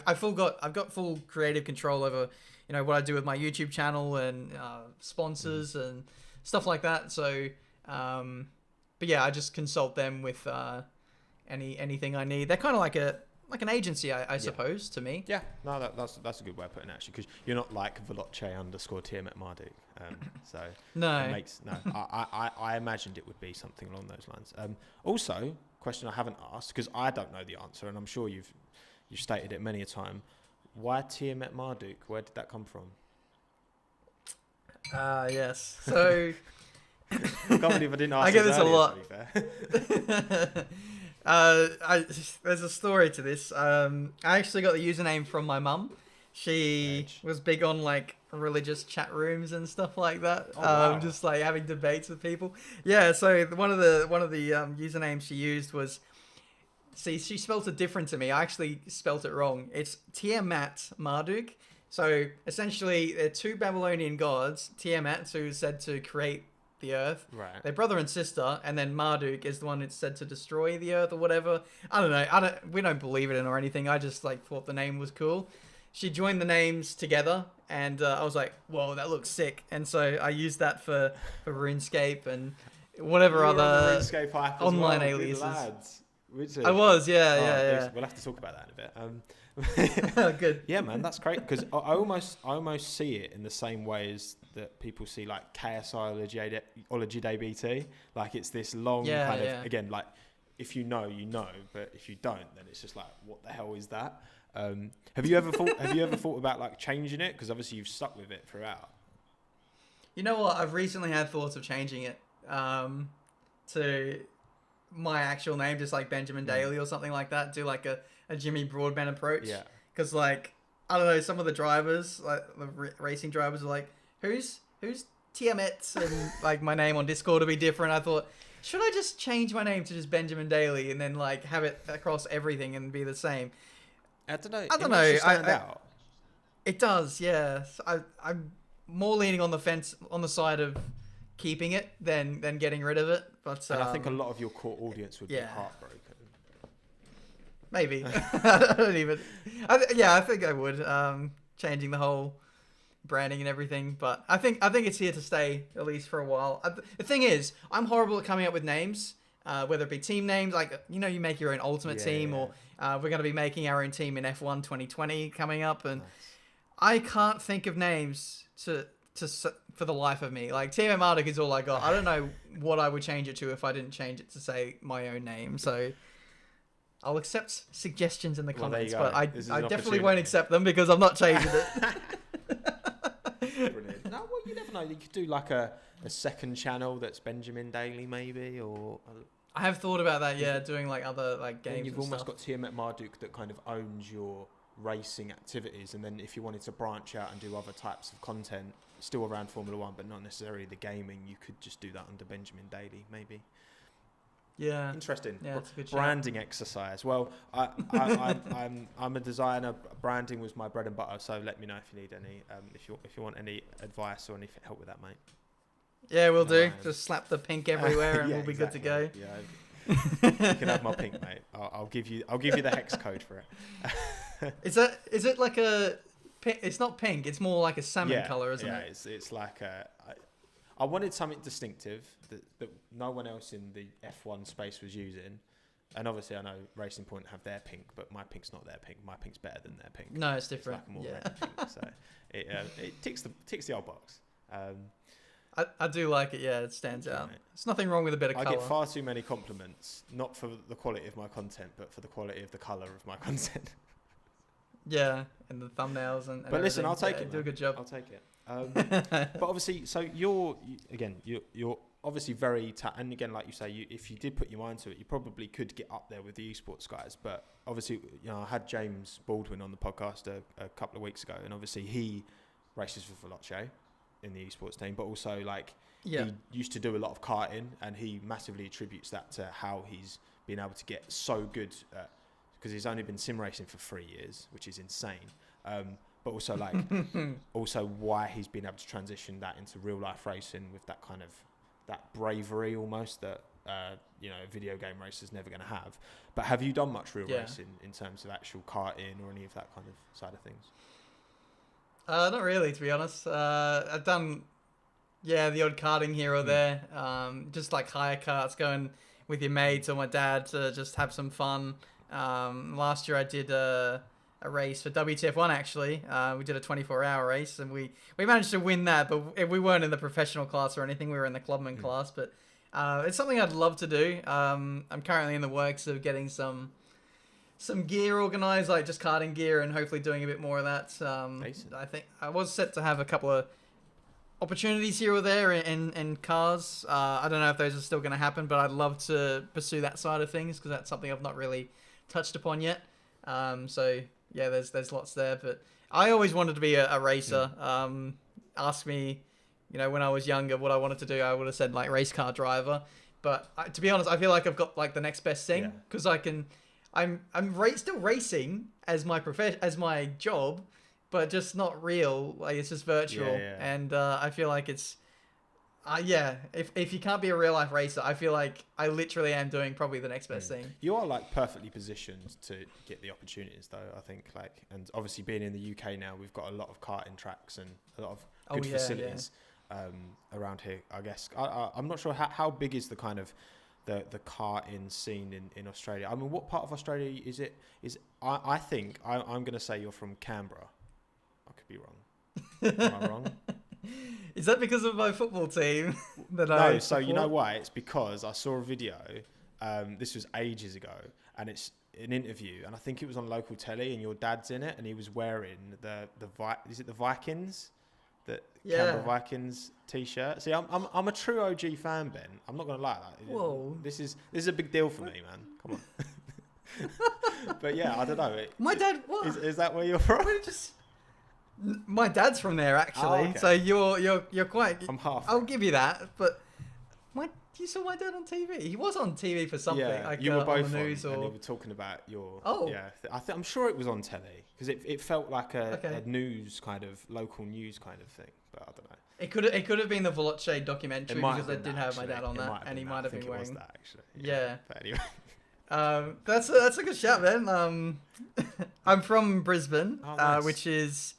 Speaker 1: I've got full creative control over what I do with my YouTube channel and sponsors and stuff like that. So but I just consult them with anything I need. They're kind of like an agency, I suppose, to me.
Speaker 2: Yeah, no, that's a good way of putting it, actually, because you're not like Veloce_Tiametmarduk. So
Speaker 1: no,
Speaker 2: it makes I imagined it would be something along those lines. Also, question I haven't asked because I don't know the answer, and I'm sure you've stated it many a time. Why Tiametmarduk? Where did that come from?
Speaker 1: Yes. So
Speaker 2: I can't believe I didn't ask.
Speaker 1: I get this
Speaker 2: earlier,
Speaker 1: a lot. There's a story to this. I actually got the username from my mum. She was big on like religious chat rooms and stuff like that.
Speaker 2: Oh, wow.
Speaker 1: Just like having debates with people. Yeah. So one of the usernames she used was. See, she spelt it different to me. I actually spelt it wrong. It's Tiametmarduk. So essentially, they're two Babylonian gods. Tiamat, who is said to create the earth.
Speaker 2: Right.
Speaker 1: They're brother and sister, and then Marduk is the one that's said to destroy the earth or whatever. I don't know. We don't believe it in or anything. I just like thought the name was cool. She joined the names together, and I was like, "Whoa, that looks sick!" And so I used that for RuneScape and whatever other online aliases. I was, yeah.
Speaker 2: We'll have to talk about that in a bit.
Speaker 1: Good.
Speaker 2: Yeah, man, that's great because I almost see it in the same way as that people see like KSI Ology Day BT. Like it's this long kind of again, like if you know, but if you don't, then it's just like, what the hell is that? Have you ever thought about like changing it? Because obviously you've stuck with it throughout.
Speaker 1: You know what? I've recently had thoughts of changing it to my actual name, just like Benjamin Daly or something like that. Do like a Jimmy Broadbent approach.
Speaker 2: Yeah.
Speaker 1: Because like I don't know, some of the drivers, like the racing drivers, are like, who's Tiamet, and like my name on Discord will be different. I thought, should I just change my name to just Benjamin Daly and then like have it across everything and be the same?
Speaker 2: I don't know.
Speaker 1: I don't know. It does, yeah. So I'm more leaning on the fence, on the side of keeping it than getting rid of it. But
Speaker 2: and I think a lot of your core audience would be heartbroken.
Speaker 1: Maybe. I don't even. I think I would. Changing the whole branding and everything, but I think it's here to stay, at least for a while. The thing is, I'm horrible at coming up with names, whether it be team names, like you make your own ultimate team, or we're going to be making our own team in F1 2020 coming up, and nice. I can't think of names to for the life of me. Like Tiametmarduk is all I got. I don't know what I would change it to if I didn't change it to say my own name. So I'll accept suggestions in the comments, but I definitely won't accept them because I'm not changing it.
Speaker 2: Brilliant. No, well, you never know. You could do like a second channel that's Benjamin Daly, maybe, or.
Speaker 1: I have thought about that. Yeah, doing like other like games.
Speaker 2: And you've almost
Speaker 1: stuff.
Speaker 2: got Tiametmarduk that kind of owns your racing activities, and then if you wanted to branch out and do other types of content, still around Formula One, but not necessarily the gaming, you could just do that under Benjamin Daly, maybe.
Speaker 1: Yeah.
Speaker 2: Interesting.
Speaker 1: Yeah, it's a good
Speaker 2: branding exercise. Well, I'm a designer. Branding was my bread and butter. So let me know if you need any, if you want any advice or any help with that, mate.
Speaker 1: Yeah, we'll do. Just slap the pink everywhere, and we'll be good to go.
Speaker 2: Yeah. You can have my pink, mate. I'll give you the hex code for it.
Speaker 1: Is it like a? It's not pink. It's more like a salmon color, isn't it?
Speaker 2: Yeah, it's like a. I wanted something distinctive that no one else in the F1 space was using. And obviously I know Racing Point have their pink, but my pink's not their pink. My pink's better than their pink.
Speaker 1: No, it's different.
Speaker 2: It's like a more red pink, so it ticks the old box.
Speaker 1: I do like it, it stands out. There's nothing wrong with a bit of colour.
Speaker 2: I get far too many compliments, not for the quality of my content, but for the quality of the colour of my content.
Speaker 1: Yeah, and the thumbnails and
Speaker 2: but listen, I'll take it.
Speaker 1: You do a good job.
Speaker 2: I'll take it. But obviously, so you're obviously very and again, like you say, if you did put your mind to it, you probably could get up there with the esports guys. But obviously, I had James Baldwin on the podcast a couple of weeks ago, and obviously he races for Veloce in the esports team, but also he used to do a lot of karting, and he massively attributes that to how he's been able to get so good because he's only been sim racing for 3 years, which is insane. But also also why he's been able to transition that into real life racing with that kind of that bravery almost that a video game racer is never going to have. But have you done much real racing in terms of actual karting or any of that kind of side of things?
Speaker 1: Not really, to be honest. I've done the odd karting here or there. Just like hire karts, going with your mates or my dad to just have some fun. Last year I did a race for WTF1 actually. We did a 24-hour race and we managed to win that, but we weren't in the professional class or anything. We were in the clubman class, but it's something I'd love to do. I'm currently in the works of getting some gear organized, like just karting gear, and hopefully doing a bit more of that. I think I was set to have a couple of opportunities here or there in cars. I don't know if those are still going to happen, but I'd love to pursue that side of things because that's something I've not really touched upon yet. So yeah, there's lots there, but I always wanted to be a racer. Ask me, when I was younger what I wanted to do, I would have said like race car driver. But to be honest, I feel like I've got like the next best thing because I'm still racing as my job, but just not real. Like it's just virtual, and I feel like it's. If you can't be a real life racer, I feel like I literally am doing probably the next best thing.
Speaker 2: You are like perfectly positioned to get the opportunities, though. I think and obviously being in the UK now, we've got a lot of karting tracks and a lot of good facilities around here. I guess I'm not sure how big is the kind of the karting scene in Australia. I mean, what part of Australia is it? I think I'm going to say you're from Canberra. I could be wrong. Am I wrong?
Speaker 1: Is that because of my football team?
Speaker 2: No, so you know why? It's because I saw a video, this was ages ago, and it's an interview, and I think it was on local telly, and your dad's in it, and he was wearing is it the Vikings? The Canberra Vikings t-shirt. See, I'm a true OG fan, Ben. I'm not going to lie.
Speaker 1: Whoa.
Speaker 2: This is a big deal for me, man. Come on. But yeah, I don't know.
Speaker 1: My dad, what?
Speaker 2: Is that where you're from?
Speaker 1: My dad's from there actually,
Speaker 2: okay.
Speaker 1: so you're quite.
Speaker 2: I'm half.
Speaker 1: I'll give you that, but you saw my dad on TV. He was on TV for something.
Speaker 2: Yeah,
Speaker 1: like,
Speaker 2: you were both
Speaker 1: on the news
Speaker 2: on,
Speaker 1: or.
Speaker 2: and you were talking about your.
Speaker 1: Oh.
Speaker 2: Yeah, I'm sure it was on telly because it felt like a
Speaker 1: Okay.
Speaker 2: news kind of local news kind of thing, but I don't know.
Speaker 1: It could have been the Veloce documentary because they did have my
Speaker 2: actually.
Speaker 1: dad on
Speaker 2: It
Speaker 1: that, and he might have been
Speaker 2: I think it was
Speaker 1: wearing.
Speaker 2: that actually.
Speaker 1: Yeah.
Speaker 2: But anyway.
Speaker 1: That's a good shout, man. I'm from Brisbane,
Speaker 2: Oh, nice.
Speaker 1: which is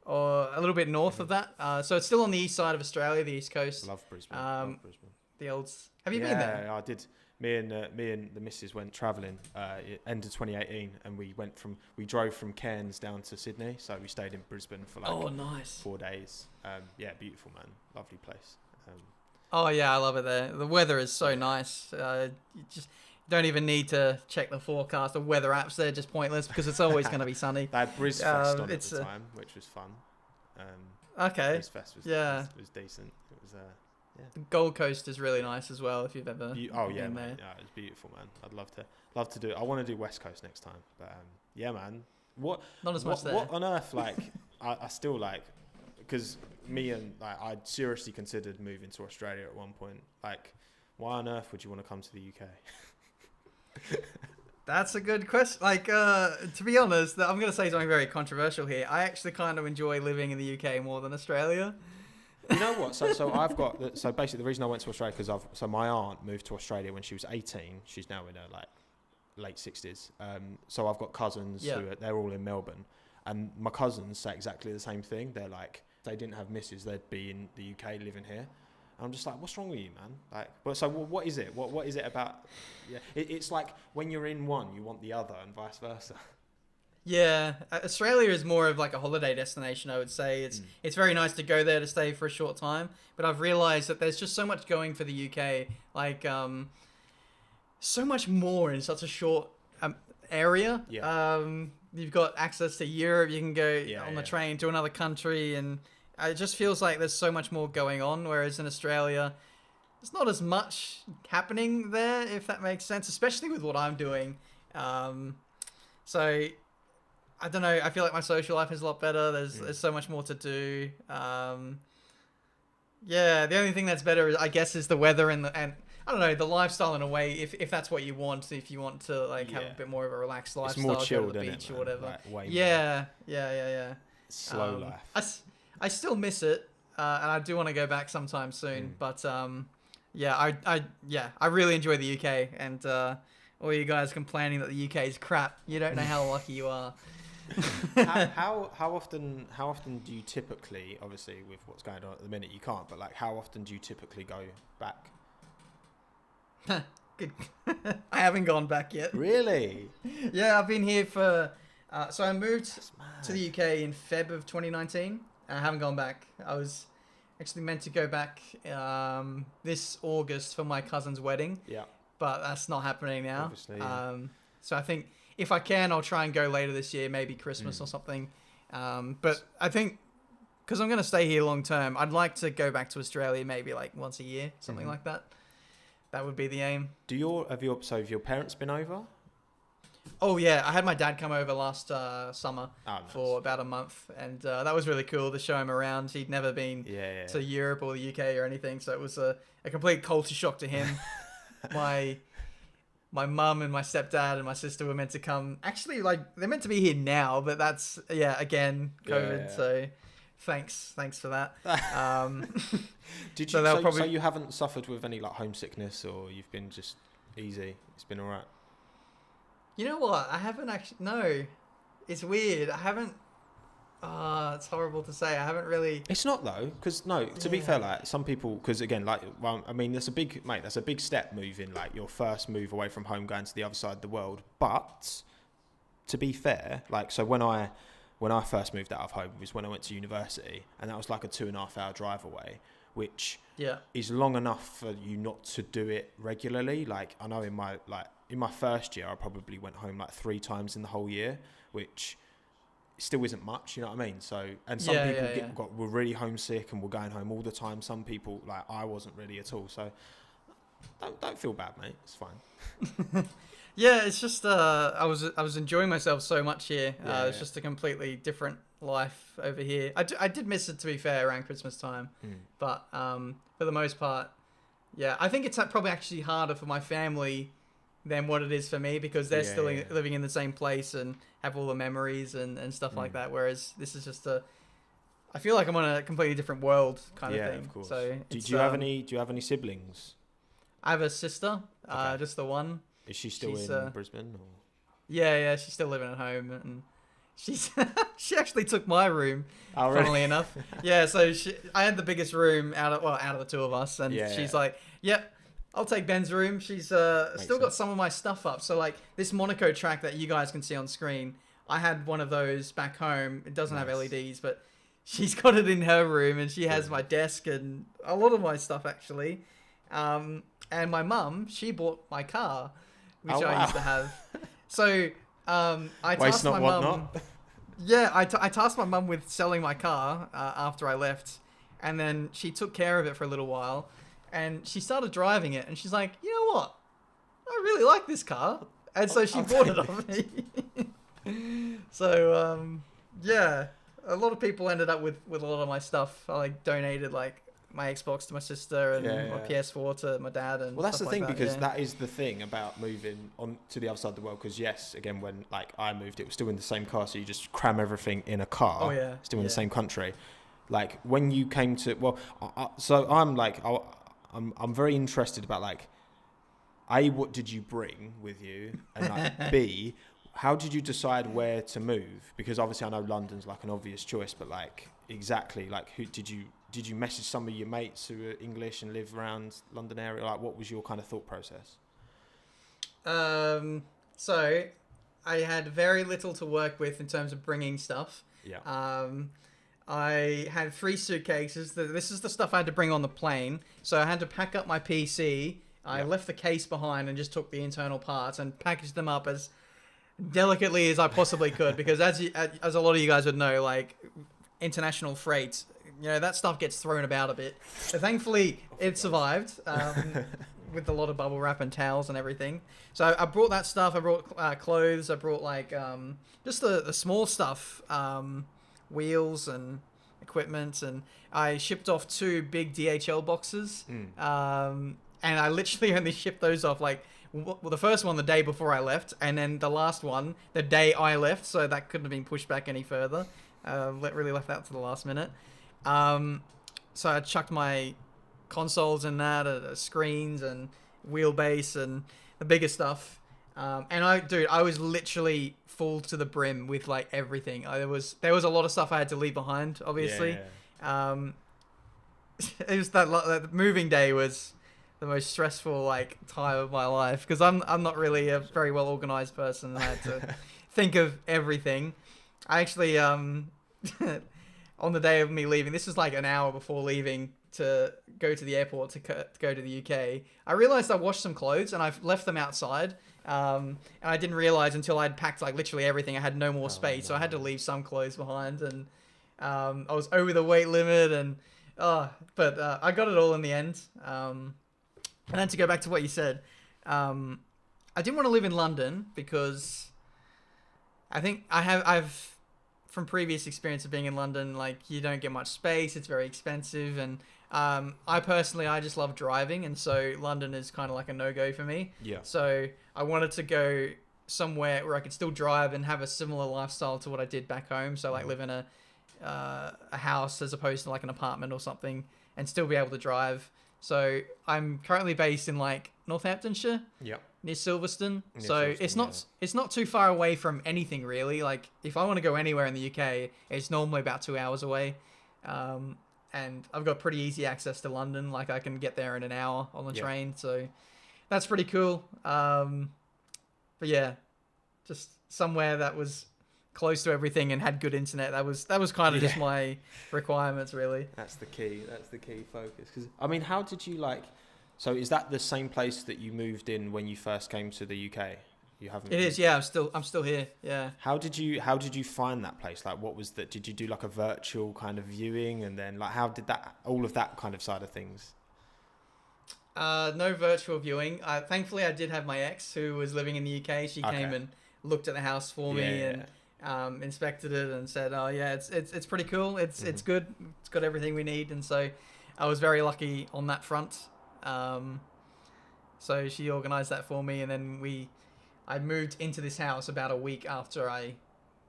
Speaker 1: a little bit north of that. So it's still on the east side of Australia, the east coast.
Speaker 2: Love Brisbane.
Speaker 1: Love
Speaker 2: Brisbane.
Speaker 1: The old. Have you been there?
Speaker 2: Yeah, I did. Me and the missus went travelling end of 2018, and we drove from Cairns down to Sydney. So we stayed in Brisbane for like
Speaker 1: Nice.
Speaker 2: 4 days. Yeah, beautiful, man. Lovely place.
Speaker 1: Oh yeah, I love it there. The weather is so nice. You just don't even need to check the forecast. The weather apps, they're just pointless because it's always going to be sunny.
Speaker 2: They had BrisFest on at the time, which was fun.
Speaker 1: Okay.
Speaker 2: BrisFest was decent. It was
Speaker 1: The Gold Coast is really nice as well if you've ever
Speaker 2: yeah,
Speaker 1: been
Speaker 2: man.
Speaker 1: there.
Speaker 2: Yeah, it's beautiful, man. I'd love to do it. I want to do West Coast next time, but yeah, man. Not
Speaker 1: much there.
Speaker 2: What on earth? Like, I still like, because me and like I seriously considered moving to Australia at one point. Like, why on earth would you want to come to the UK?
Speaker 1: That's a good question. Like, to be honest, I'm going to say something very controversial here. I actually kind of enjoy living in the UK more than Australia.
Speaker 2: You know what? So I've got so basically the reason I went to Australia because my aunt moved to Australia when she was 18. She's now in her like late 60s. So I've got cousins they're all in Melbourne, and my cousins say exactly the same thing. They're like, if they didn't have misses, they'd be in the UK living here. And I'm just like, what's wrong with you, man? Like, but so what is it? What is it about? Yeah, it's like when you're in one, you want the other, and vice versa.
Speaker 1: Yeah, Australia is more of like a holiday destination, I would say. It's very nice to go there to stay for a short time, but I've realised that there's just so much going for the UK, like so much more in such a short area.
Speaker 2: Yeah.
Speaker 1: You've got access to Europe, you can go on the train to another country, and it just feels like there's so much more going on, whereas in Australia, there's not as much happening there, if that makes sense, especially with what I'm doing. So... I don't know. I feel like my social life is a lot better. There's so much more to do. Yeah, the only thing that's better, I guess, is the weather and I don't know, the lifestyle in a way. If that's what you want, if you want to like have a bit more of a relaxed lifestyle,
Speaker 2: it's more chilled,
Speaker 1: go to the
Speaker 2: isn't
Speaker 1: beach
Speaker 2: it,
Speaker 1: or whatever.
Speaker 2: Like,
Speaker 1: Yeah.
Speaker 2: Slow life.
Speaker 1: I still miss it, and I do want to go back sometime soon. But I really enjoy the UK, and all you guys complaining that the UK is crap, you don't know how lucky you are.
Speaker 2: how often do you typically, obviously with what's going on at the minute you can't, but like how often do you typically go back?
Speaker 1: Good. I haven't gone back yet.
Speaker 2: Really?
Speaker 1: Yeah, I've been here for so I moved to the UK in Feb of 2019 and I haven't gone back. I was actually meant to go back this August for my cousin's wedding, but that's not happening now.
Speaker 2: Obviously, yeah.
Speaker 1: So I think if I can, I'll try and go later this year, maybe Christmas or something. But I think because I'm going to stay here long term, I'd like to go back to Australia maybe like once a year, something like that. That would be the aim.
Speaker 2: Have your parents been over?
Speaker 1: Oh yeah, I had my dad come over last summer
Speaker 2: nice.
Speaker 1: for about a month, and that was really cool to show him around. He'd never been to Europe or the UK or anything, so it was a complete culture shock to him. My mum and my stepdad and my sister were meant to come. Actually, like they're meant to be here now, but that's again COVID. Yeah. So thanks for that.
Speaker 2: Did you? So you haven't suffered with any like homesickness, or you've been just easy? It's been alright.
Speaker 1: You know what? I haven't actually. No, it's weird. I haven't. It's horrible to say. I haven't really.
Speaker 2: It's not though, because to be fair, like some people, because again, like, well, I mean, that's a big step moving, like your first move away from home, going to the other side of the world. But to be fair, like, so when I first moved out of home was when I went to university, and that was like a 2.5 hour drive away, which is long enough for you not to do it regularly. Like I know in my first year, I probably went home like 3 times in the whole year, which still isn't much, you know what I mean? So, and some people were really homesick and were going home all the time. Some people, like I wasn't really at all. So don't feel bad, mate. It's fine.
Speaker 1: Yeah, it's just I was enjoying myself so much here. It's just a completely different life over here. I did miss it, to be fair, around Christmas time. But for the most part, yeah, I think it's probably actually harder for my family than what it is for me, because they're still living in the same place and have all the memories and stuff like that. Whereas this is just I feel like I'm on a completely different world kind of thing.
Speaker 2: Of course.
Speaker 1: So
Speaker 2: do you have any siblings?
Speaker 1: I have a sister, just the one.
Speaker 2: Is she still in Brisbane? Or?
Speaker 1: Yeah, she's still living at home, and she actually took my room.
Speaker 2: Oh, really?
Speaker 1: Funnily enough, yeah. So I had the biggest room out of the two of us, and she's like, "Yep, I'll take Ben's room." She's still got some of my stuff up. So like this Monaco track that you guys can see on screen, I had one of those back home. It doesn't have LEDs, but she's got it in her room, and she has my desk and a lot of my stuff actually. And my mum, she bought my car, which I used to have. So I tasked my mum. Yeah, I tasked my mum with selling my car after I left, and then she took care of it for a little while, and she started driving it, and she's like, you know what? I really like this car, and so she bought it off me. So yeah, a lot of people ended up with a lot of my stuff. I like donated like my Xbox to my sister and my PS4 to my dad. And
Speaker 2: well, that's the thing, because
Speaker 1: that
Speaker 2: is the thing about moving on to the other side of the world. Because yes, again, when like I moved, it was still in the same car, so you just cram everything in a car.
Speaker 1: Oh yeah,
Speaker 2: still in the same country. Like when you came to so I'm like I'm very interested about like A, what did you bring with you, and like B, how did you decide where to move? Because obviously I know London's like an obvious choice, but like exactly like who did you message some of your mates who are English and live around London area? Like, what was your kind of thought process?
Speaker 1: So I had very little to work with in terms of bringing stuff.
Speaker 2: Yeah.
Speaker 1: I had 3 suitcases. This is the stuff I had to bring on the plane. So I had to pack up my PC. I left the case behind and just took the internal parts and packaged them up as delicately as I possibly could. Because as a lot of you guys would know, like international freight, you know, that stuff gets thrown about a bit. But thankfully, it survived with a lot of bubble wrap and towels and everything. So I brought that stuff. I brought clothes. I brought like just the small stuff, wheels and equipment. And I shipped off 2 big DHL boxes. And I literally only shipped those off like, well, the first one the day before I left, and then the last one the day I left. So that couldn't have been pushed back any further. Really left that to the last minute. So I chucked my consoles in that, screens and wheelbase and the bigger stuff. And I was literally full to the brim with like everything. There was a lot of stuff I had to leave behind, obviously. Yeah. It was that moving day was the most stressful like time of my life, because I'm not really a very well organized person. I had to think of everything. I actually on the day of me leaving, this was like an hour before leaving to go to the airport to go to the UK, I realized I washed some clothes and I've left them outside. And I didn't realize until I'd packed like literally everything, I had no more space. So I had to leave some clothes behind, and I was over the weight limit, and but I got it all in the end. And then to go back to what you said, I didn't want to live in London because I think I've from previous experience of being in London, like you don't get much space. It's very expensive. And I just love driving. And so London is kind of like a no-go for me.
Speaker 2: Yeah.
Speaker 1: So I wanted to go somewhere where I could still drive and have a similar lifestyle to what I did back home. So like live in a house as opposed to like an apartment or something, and still be able to drive. So I'm currently based in like Northamptonshire. Yeah. Near Silverstone. It's not too far away from anything really. Like if I want to go anywhere in the UK, it's normally about 2 hours away. And I've got pretty easy access to London. Like I can get there in an hour on the train. So that's pretty cool. But yeah, just somewhere that was close to everything and had good internet. That was kind of just my requirements really.
Speaker 2: That's the key focus. 'Cause I mean, how did you like, so is that the same place that you moved in when you first came to the UK? You haven't?
Speaker 1: It is, yeah. I'm still here. Yeah.
Speaker 2: How did you find that place? Like, what was that? Did you do like a virtual kind of viewing, and then like how did that, all of that kind of side of things?
Speaker 1: No virtual viewing. Thankfully, I did have my ex who was living in the UK. She came and looked at the house for me, and inspected it and said, "Oh yeah, it's pretty cool. It's good. It's got everything we need." And so I was very lucky on that front. So she organised that for me, and then I moved into this house about a week after I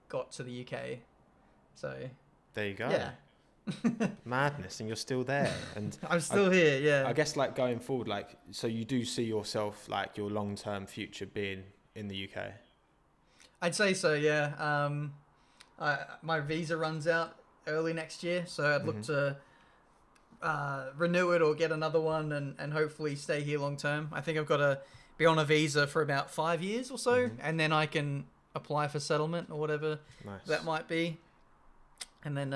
Speaker 1: got to the UK. So
Speaker 2: there you go.
Speaker 1: Yeah.
Speaker 2: Madness, and you're still there, and
Speaker 1: I'm still here. Yeah.
Speaker 2: I guess like going forward, like so you do see yourself like your long-term future being in the UK.
Speaker 1: I'd say so. Yeah. My visa runs out early next year, so I'd look to renew it or get another one, and hopefully stay here long term. I think I've got to be on a visa for about 5 years or so, and then I can apply for settlement or whatever that might be, and then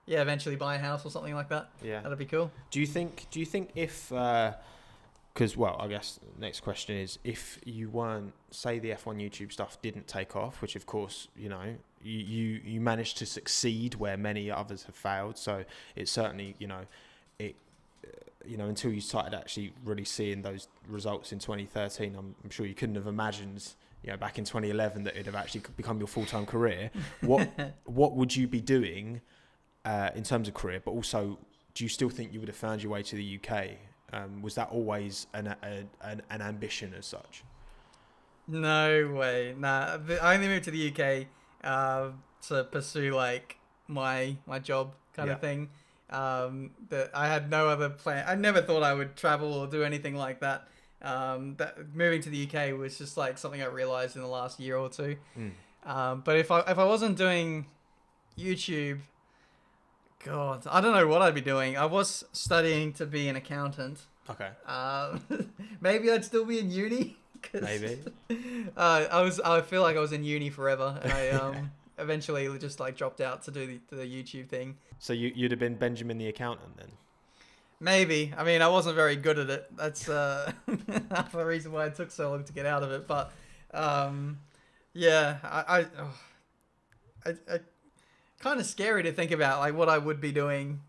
Speaker 1: eventually buy a house or something like that.
Speaker 2: Yeah,
Speaker 1: that'd be cool.
Speaker 2: Do you think if because I guess the next question is, if you weren't, say the F1 YouTube stuff didn't take off, which of course you managed to succeed where many others have failed, so it's certainly until you started actually really seeing those results in 2013, I'm sure you couldn't have imagined back in 2011 that it'd have actually become your full-time career. What would you be doing in terms of career, but also do you still think you would have found your way to the UK? Was that always an ambition as such?
Speaker 1: No way. Nah, I only moved to the UK to pursue like my job kind of thing. That I had no other plan. I never thought I would travel or do anything like that. That moving to the UK was just like something I realized in the last year or two. But if I wasn't doing YouTube, God, I don't know what I'd be doing. I was studying to be an accountant.
Speaker 2: Okay.
Speaker 1: Maybe I'd still be in uni.
Speaker 2: Maybe.
Speaker 1: I feel like I was in uni forever, and I eventually just like dropped out to do the YouTube thing.
Speaker 2: So you'd have been Benjamin the accountant then?
Speaker 1: Maybe. I mean, I wasn't very good at it. That's half the reason why it took so long to get out of it. But I kind of scary to think about like what I would be doing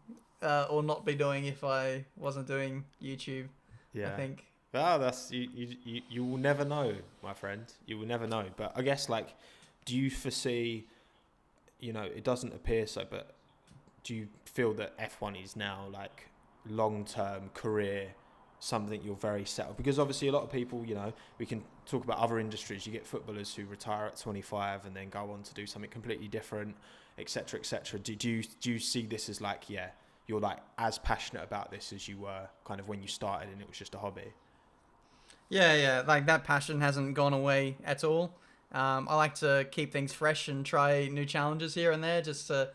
Speaker 1: or not be doing if I wasn't doing YouTube. I think.
Speaker 2: Well, that's you will never know, my friend. You will never know. But I guess like, do you foresee? It doesn't appear so, but do you feel that F1 is now like long-term career, something you're very settled? Because obviously a lot of people, we can talk about other industries. You get footballers who retire at 25 and then go on to do something completely different, etc., etc. Do you see this as like, you're like as passionate about this as you were kind of when you started and it was just a hobby?
Speaker 1: Yeah, like that passion hasn't gone away at all. I like to keep things fresh and try new challenges here and there just to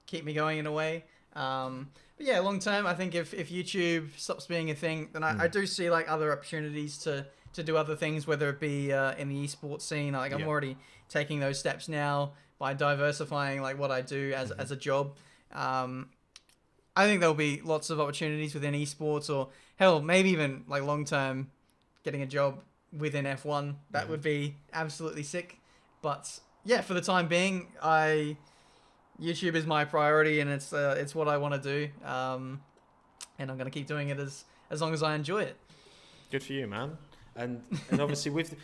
Speaker 1: keep me going in a way. But yeah, long term, I think if YouTube stops being a thing, then I do see like other opportunities to do other things, whether it be in the esports scene. Like I'm already taking those steps now by diversifying like what I do as a job. I think there'll be lots of opportunities within esports, or hell, maybe even like long term getting a job within F1. That would be absolutely sick. But yeah, for the time being, YouTube is my priority, and it's what I want to do. And I'm gonna keep doing it as long as I enjoy it.
Speaker 2: Good for you, man. And obviously with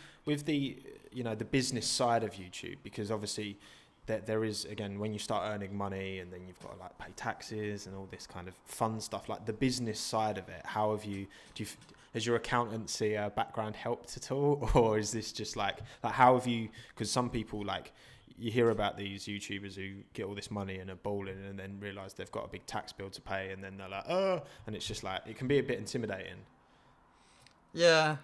Speaker 2: the the business side of YouTube, because obviously there is, again, when you start earning money and then you've got to like pay taxes and all this kind of fun stuff, like the business side of it, how have has your accountancy background helped at all? Or is this just like how have you, because some people, like, you hear about these YouTubers who get all this money and are balling and then realise they've got a big tax bill to pay, and then they're like, oh, and it's just like, it can be a bit intimidating.
Speaker 1: Yeah,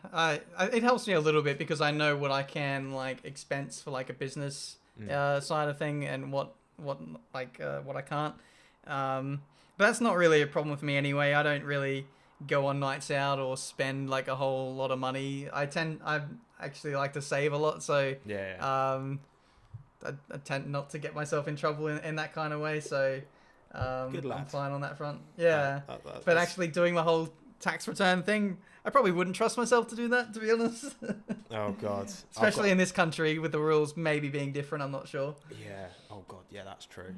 Speaker 1: it helps me a little bit because I know what I can like expense for like a business side of thing, and what I can't. But that's not really a problem with me anyway. I don't really go on nights out or spend like a whole lot of money. I actually like to save a lot, so I tend not to get myself in trouble in that kind of way. So I'm fine on that front. Yeah, but actually doing the whole tax return thing, I probably wouldn't trust myself to do that, to be honest.
Speaker 2: Oh God.
Speaker 1: Especially in this country with the rules maybe being different, I'm not sure.
Speaker 2: Yeah. Oh God. Yeah, that's true.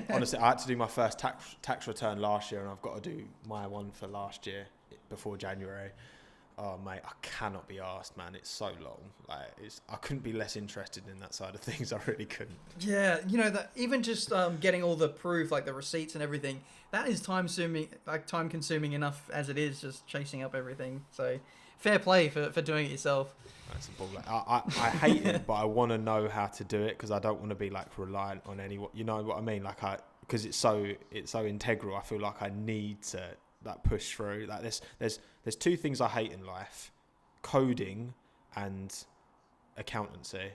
Speaker 2: Honestly, I had to do my first tax return last year, and I've got to do my one for last year before January. Oh mate, I cannot be asked, man. It's so long. Like, I couldn't be less interested in that side of things. I really couldn't.
Speaker 1: Yeah, that even just getting all the proof, like the receipts and everything, that is time consuming enough as it is, just chasing up everything. So, fair play for doing it yourself.
Speaker 2: That's a ball. Like, I hate it, but I want to know how to do it because I don't want to be like reliant on anyone. You know what I mean? Like because it's so integral. I feel like I need to like push through. Like there's two things I hate in life: coding and accountancy.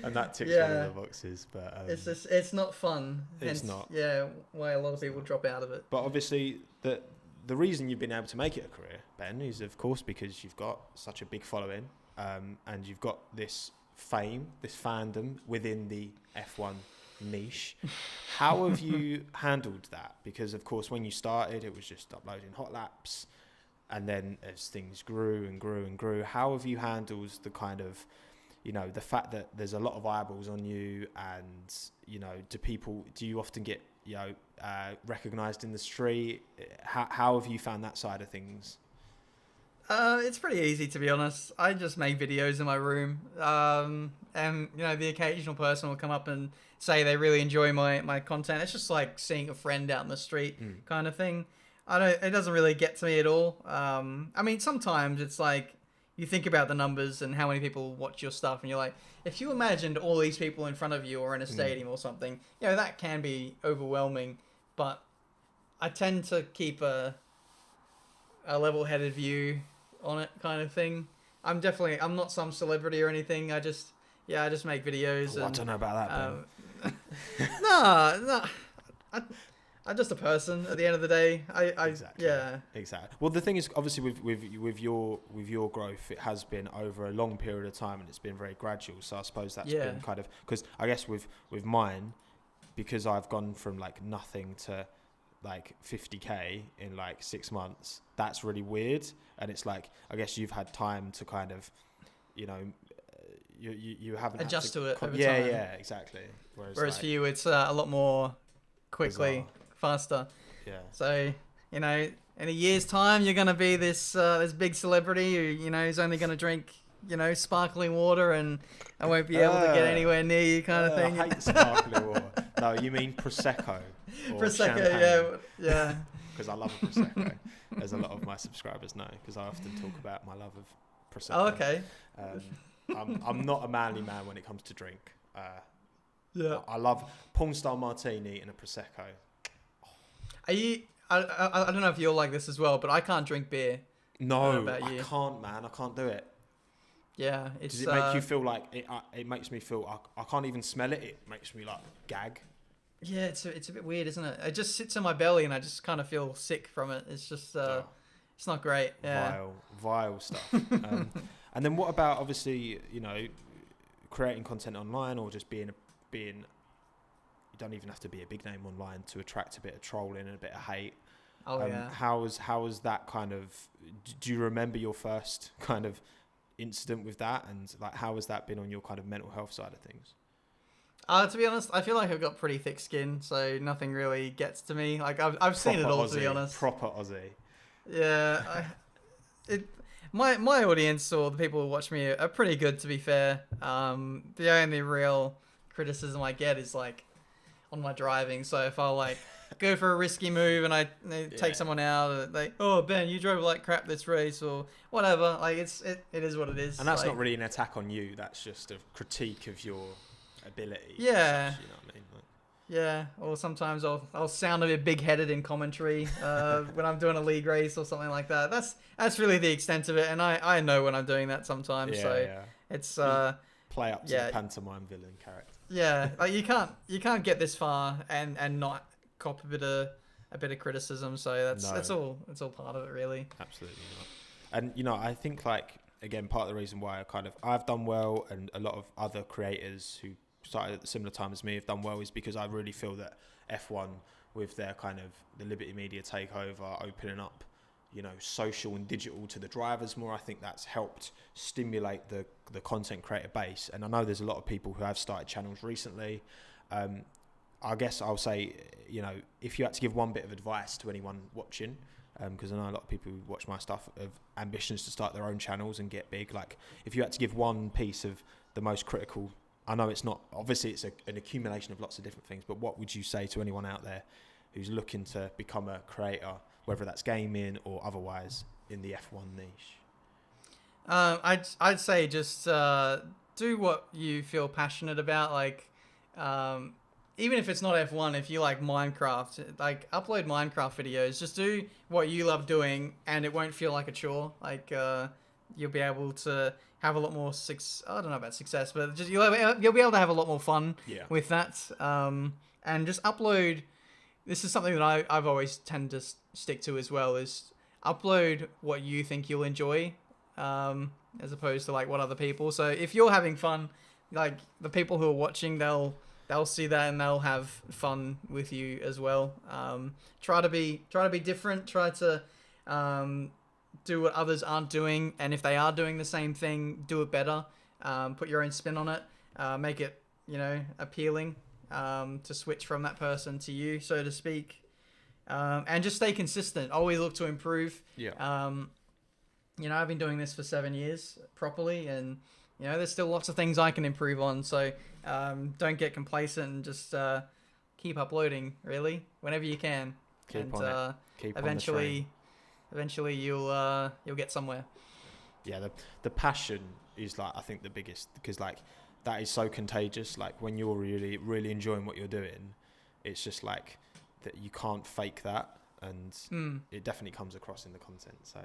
Speaker 2: And that ticks one of the boxes. But
Speaker 1: it's not fun.
Speaker 2: It's not.
Speaker 1: Yeah, why a lot of people drop out of it.
Speaker 2: But obviously the reason you've been able to make it a career, Ben, is of course because you've got such a big following, and you've got this fame, this fandom within the F1 niche. How have you handled that? Because of course when you started it was just uploading hot laps, and then as things grew and grew and grew, how have you handled the kind of, the fact that there's a lot of eyeballs on you, and do you often get recognized in the street? How have you found that side of things?
Speaker 1: It's pretty easy, to be honest. I just make videos in my room, and the occasional person will come up and say they really enjoy my content. It's just like seeing a friend out in the street kind of thing. It doesn't really get to me at all. I mean, sometimes it's like you think about the numbers and how many people watch your stuff, and you're like, if you imagined all these people in front of you or in a stadium or something, that can be overwhelming. But I tend to keep a level-headed view on it, kind of thing. I'm not some celebrity or anything. I just make videos.
Speaker 2: I don't know about that.
Speaker 1: No, I'm just a person at the end of the day.
Speaker 2: Exactly. Well, the thing is, obviously, with your growth, it has been over a long period of time, and it's been very gradual. So I suppose that's been kind of, because I guess with mine, because I've gone from like nothing to like 50k in like 6 months. That's really weird, and it's like, I guess you've had time to kind of, you haven't
Speaker 1: adjust to it over time.
Speaker 2: Yeah, exactly.
Speaker 1: Whereas for you, it's a lot more quickly. Bizarre. Faster. Yeah. So, in a year's time, you're going to be this big celebrity who, is only going to drink, sparkling water, and I won't be able to get anywhere near you, kind of thing.
Speaker 2: I hate sparkling water. No, you mean Prosecco.
Speaker 1: Prosecco, champagne. Yeah.
Speaker 2: Because I love Prosecco, as a lot of my subscribers know, because I often talk about my love of Prosecco.
Speaker 1: Oh, okay.
Speaker 2: I'm not a manly man when it comes to drink. I love porn style martini and a Prosecco.
Speaker 1: Are you? I don't know if you're like this as well, but I can't drink beer.
Speaker 2: No, I can't, man. I can't do it.
Speaker 1: Yeah,
Speaker 2: does it make you feel like it? It makes me feel I can't even smell it. It makes me like gag.
Speaker 1: Yeah, it's a bit weird, isn't it? It just sits in my belly, and I just kind of feel sick from it. It's just it's not great. Yeah.
Speaker 2: Vile stuff. And then what about, obviously, creating content online, or just being you don't even have to be a big name online to attract a bit of trolling and a bit of hate. How was that kind of? Do you remember your first kind of incident with that, and like how has that been on your kind of mental health side of things?
Speaker 1: To be honest, I feel like I've got pretty thick skin, so nothing really gets to me. Like I've seen it all, to be honest.
Speaker 2: Proper Aussie.
Speaker 1: Yeah, my audience, or the people who watch me, are pretty good, to be fair. The only real criticism I get is like on my driving. So if I like go for a risky move and I take someone out, oh Ben, you drove like crap this race or whatever. Like it is what it is.
Speaker 2: And that's not really an attack on you. That's just a critique of your ability.
Speaker 1: Yeah.
Speaker 2: Such, you know what I mean?
Speaker 1: Yeah. Or sometimes I'll sound a bit big-headed in commentary when I'm doing a league race or something like that. That's really the extent of it, and I know when I'm doing that sometimes. It's
Speaker 2: play up to the pantomime villain character.
Speaker 1: Yeah, like you can't get this far and not cop a bit of criticism. So that's all part of it, really.
Speaker 2: Absolutely not. And I think, like, again, part of the reason why I've done well, and a lot of other creators who started at the similar time as me have done well, is because I really feel that F1, with their kind of the Liberty Media takeover, opening up social and digital to the drivers more, I think that's helped stimulate the content creator base. And I know there's a lot of people who have started channels recently. I guess I'll say, if you had to give one bit of advice to anyone watching, because I know a lot of people who watch my stuff have ambitions to start their own channels and get big. Like, if you had to give one piece of the most critical, I know it's not, obviously it's an accumulation of lots of different things, but what would you say to anyone out there who's looking to become a creator, whether that's gaming or otherwise, in the F1 niche?
Speaker 1: I'd say just do what you feel passionate about. Like, even if it's not F1, if you like Minecraft, like upload Minecraft videos. Just do what you love doing, and it won't feel like a chore. Like, you'll be able to have a lot more I don't know about success, but just you'll be able to have a lot more fun with that. And just upload. This is something that I've always tend to stick to as well. Is upload what you think you'll enjoy, as opposed to like what other people. So if you're having fun, like the people who are watching, they'll see that and they'll have fun with you as well. Try to be different. Try to do what others aren't doing, and if they are doing the same thing, do it better. Put your own spin on it. Make it appealing to switch from that person to you, so to speak. And just stay consistent. Always look to improve. I've been doing this for 7 years properly, and there's still lots of things I can improve on. So don't get complacent and just keep uploading, really, whenever you can.
Speaker 2: Keep on it.
Speaker 1: Eventually you'll get somewhere.
Speaker 2: Yeah, the passion is like, I think, the biggest, because like that is so contagious. Like when you're really, really enjoying what you're doing, it's just like that you can't fake that, and it definitely comes across in the content. So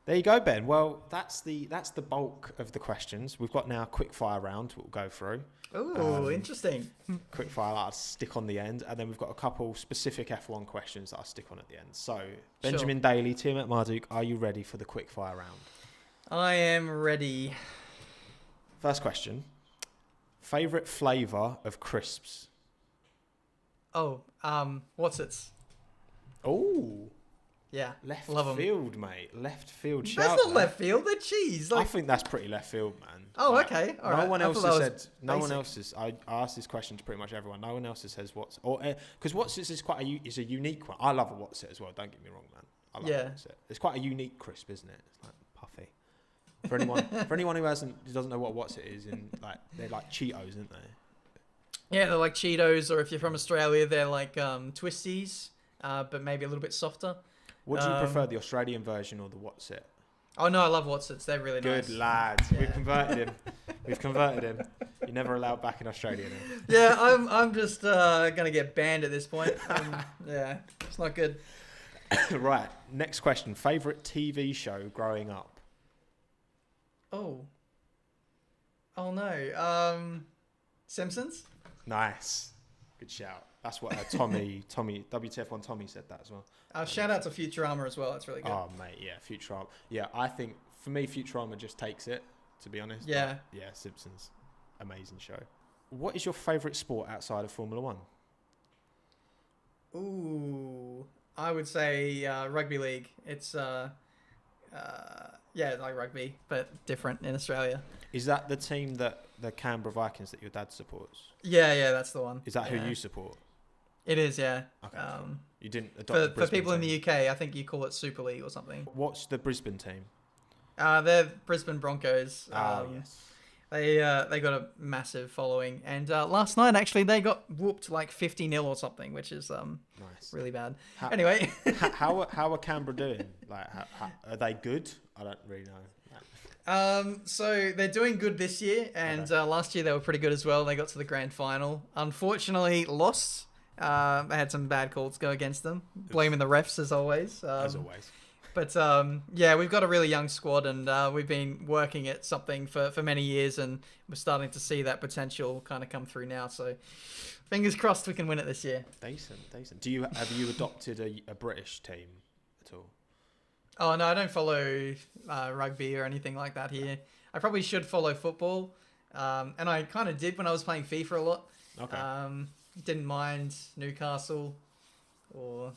Speaker 2: there you go, Ben. Well, that's the bulk of the questions. We've got now a quick fire round we'll go through.
Speaker 1: Oh, interesting.
Speaker 2: Quick fire that I'll stick on the end, and then we've got a couple specific F1 questions that I'll stick on at the end. So, Benjamin Daly, Tiametmarduk, are you ready for the quick fire round?
Speaker 1: I am ready.
Speaker 2: First question. Favourite flavour of crisps?
Speaker 1: Oh, what's it?
Speaker 2: Oh.
Speaker 1: Yeah,
Speaker 2: left
Speaker 1: love
Speaker 2: field, mate. Left field shout.
Speaker 1: That's not left field. They're cheese.
Speaker 2: I think that's pretty left field, man.
Speaker 1: Oh, like, okay. All right.
Speaker 2: No one else has said. No one else has. I asked this question to pretty much everyone. No one else says what's, or because what's it is quite a unique one. I love a what's it as well. Don't get me wrong, man. I love what's it. It's quite a unique crisp, isn't it? It's like puffy. For anyone who doesn't know what what's it is, and like they're like Cheetos, aren't they?
Speaker 1: Yeah, they're like Cheetos, or if you're from Australia, they're like Twisties, but maybe a little bit softer.
Speaker 2: Would you prefer the Australian version or the what's it?
Speaker 1: Oh no, I love Watsits. They're really nice.
Speaker 2: Good lad. Yeah. We've converted him. You're never allowed back in Australia now.
Speaker 1: Yeah, I'm just gonna get banned at this point. Yeah, it's not good.
Speaker 2: Right. Next question. Favorite TV show growing up? Oh
Speaker 1: no. Simpsons.
Speaker 2: Nice. Good shout. That's what Tommy, WTF1 Tommy said that as well.
Speaker 1: Shout out to Futurama as well. That's really good.
Speaker 2: Oh, mate, yeah, Futurama. Yeah, I think, for me, Futurama just takes it, to be honest.
Speaker 1: Yeah.
Speaker 2: But, yeah, Simpsons. Amazing show. What is your favourite sport outside of Formula 1?
Speaker 1: Ooh, I would say rugby league. It's, like rugby, but different in Australia.
Speaker 2: Is that the team that the Canberra Vikings that your dad supports?
Speaker 1: Yeah, that's the one.
Speaker 2: Is that who you support?
Speaker 1: It is, yeah.
Speaker 2: Okay. You didn't adopt
Speaker 1: for people in the UK, I think you call it Super League or something.
Speaker 2: What's the Brisbane team?
Speaker 1: They're Brisbane Broncos.
Speaker 2: Yes.
Speaker 1: They got a massive following, and last night actually they got whooped like 50-0 or something, which is
Speaker 2: nice.
Speaker 1: Really bad. Anyway,
Speaker 2: how are Canberra doing? Like, are they good? I don't really know.
Speaker 1: So they're doing good this year, and last year they were pretty good as well. They got to the grand final. Unfortunately, lost. They had some bad calls go against them. Blaming the refs as always.
Speaker 2: As always.
Speaker 1: But we've got a really young squad, and we've been working at something for many years, and we're starting to see that potential kind of come through now. So fingers crossed we can win it this year.
Speaker 2: Decent. Have you adopted a British team at all?
Speaker 1: Oh no, I don't follow rugby or anything like that here. I probably should follow football, and I kind of did when I was playing FIFA a lot.
Speaker 2: Okay.
Speaker 1: Didn't mind Newcastle or.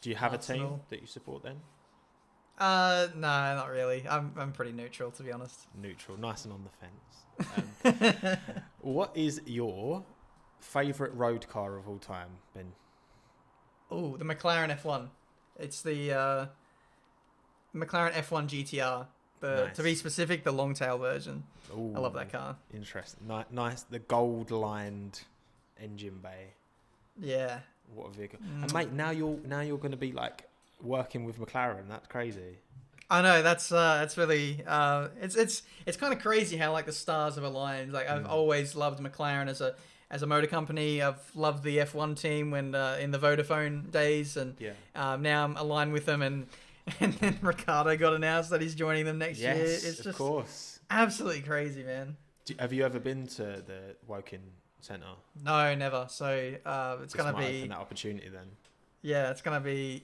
Speaker 2: Do you have
Speaker 1: Arsenal.
Speaker 2: a team that you support then?
Speaker 1: No, not really. I'm pretty neutral, to be honest.
Speaker 2: Neutral, nice and on the fence. What is your favourite road car of all time, Ben?
Speaker 1: Oh, the McLaren F1. It's the McLaren F1 GTR. To be specific, the long tail version.
Speaker 2: Ooh,
Speaker 1: I love that car.
Speaker 2: Interesting. Nice. The gold lined engine bay.
Speaker 1: Yeah.
Speaker 2: What a vehicle. And mate, now you're going to be like working with McLaren. That's crazy.
Speaker 1: I know, that's really it's kind of crazy how like the stars have aligned. Like I've always loved McLaren as a motor company. I've loved the F1 team when in the Vodafone days, and now I'm aligned with them. And then Ricciardo got announced that he's joining them next year. It's just
Speaker 2: of course,
Speaker 1: absolutely crazy, man.
Speaker 2: Have you ever been to the Woking Centre?
Speaker 1: No, never. So it's gonna be
Speaker 2: open that opportunity then.
Speaker 1: Yeah, it's gonna be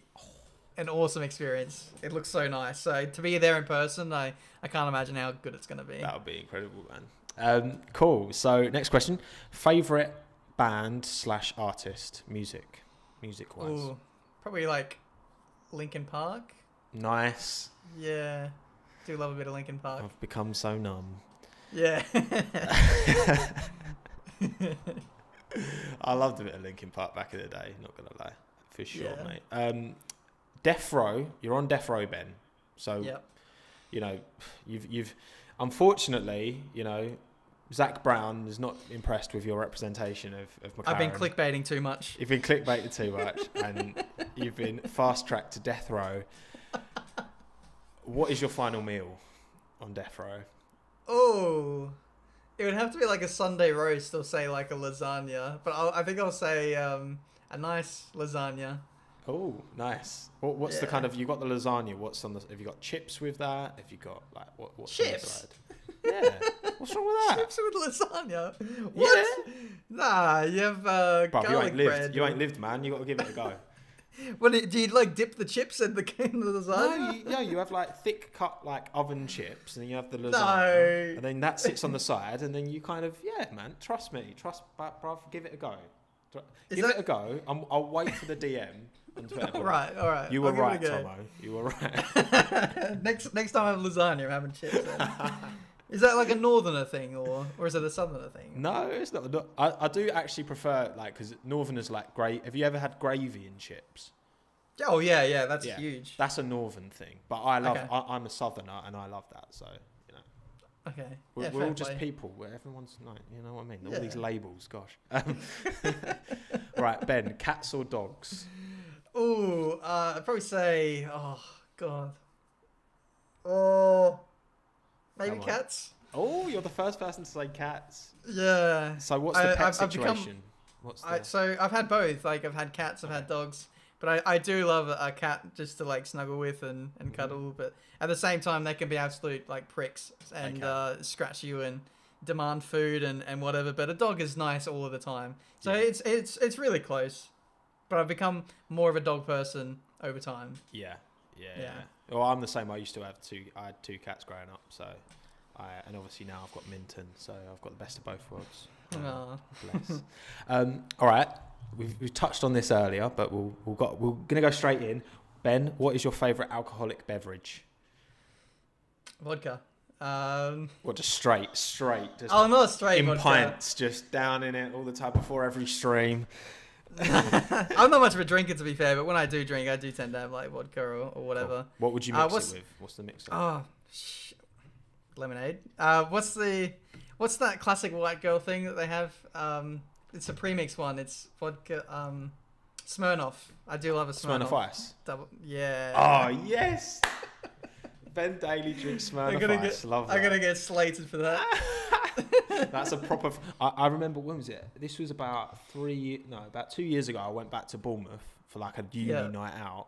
Speaker 1: an awesome experience. It looks so nice. So to be there in person, I can't imagine how good it's gonna be.
Speaker 2: That would be incredible, man. Cool. So next question: favorite band / artist, music wise.
Speaker 1: Ooh, probably like Linkin Park.
Speaker 2: Nice.
Speaker 1: Yeah, do love a bit of Linkin Park.
Speaker 2: I've become so numb.
Speaker 1: Yeah.
Speaker 2: I loved a bit of Linkin Park back in the day, not gonna lie, for sure, mate. Death Row, you're on Death Row, Ben. So, you know, you've unfortunately, you know, Zach Brown is not impressed with your representation of McLaren.
Speaker 1: I've been clickbaiting too much.
Speaker 2: You've been clickbaited too much, and you've been fast tracked to Death Row. What is your final meal on Death Row?
Speaker 1: Oh, it would have to be like a Sunday roast or say like a lasagna. But I think I'll say a nice lasagna.
Speaker 2: Oh, nice. What's the kind of, you got the lasagna, what's on the, have you got chips with that? Have you got like, what's
Speaker 1: chips?
Speaker 2: On the side? Yeah. What's wrong with that?
Speaker 1: Chips with lasagna? What? Yeah. Nah, you have garlic bread.
Speaker 2: You ain't lived, man. You got to give it a go.
Speaker 1: What do you like? Dip the chips in the lasagna?
Speaker 2: No, you have like thick cut like oven chips, and then you have the lasagna,
Speaker 1: no.
Speaker 2: and then that sits on the side, and then you kind of man, trust me, bruv, give it a go. Give it a go. I'll wait for the DM on Twitter.
Speaker 1: All right.
Speaker 2: You were right, Tomo. You were right.
Speaker 1: Next time I have lasagna, I'm having chips. Is that like a northerner thing, or is it a southerner thing?
Speaker 2: No, it's not. I do actually prefer like, because northerners like have you ever had gravy in chips?
Speaker 1: Oh yeah, that's huge.
Speaker 2: That's a northern thing, but I love. Okay. I'm a southerner, and I love that. So you know.
Speaker 1: Okay.
Speaker 2: We're all just people. Where everyone's like, you know what I mean? All these labels. Gosh. Right, Ben. Cats or dogs?
Speaker 1: Ooh, I'd probably say. Oh God. Oh. Maybe cats.
Speaker 2: Oh, you're the first person to say cats.
Speaker 1: Yeah.
Speaker 2: So what's the pet situation?
Speaker 1: So I've had both. Like I've had cats, I've had dogs, but I do love a cat just to like snuggle with and cuddle. But at the same time, they can be absolute like pricks and scratch you and demand food and whatever. But a dog is nice all of the time. So it's really close. But I've become more of a dog person over time.
Speaker 2: Yeah. Well, I'm the same. I used to have I had two cats growing up, so and obviously now I've got Minton, so I've got the best of both worlds. Bless. All right, we've touched on this earlier, but we're gonna go straight in. Ben, what is your favourite alcoholic beverage?
Speaker 1: Vodka.
Speaker 2: What, just straight? Just
Speaker 1: not straight.
Speaker 2: In
Speaker 1: vodka.
Speaker 2: Pints, just down in it all the time before every stream.
Speaker 1: I'm not much of a drinker, to be fair, but when I do drink, I do tend to have like vodka or whatever.
Speaker 2: Cool. What would you mix it with? What's the mix?
Speaker 1: Lemonade. What's that classic white girl thing that they have? It's a premix one. It's vodka. Smirnoff. I do love a Smirnoff.
Speaker 2: Smirnoff Ice.
Speaker 1: Yeah.
Speaker 2: Oh yes. Ben Daly drinks Smirnoff Ice. Love that.
Speaker 1: I'm gonna get slated for that.
Speaker 2: That's a proper. I remember, when was it? This was about 2 years ago. I went back to Bournemouth for like a uni night out,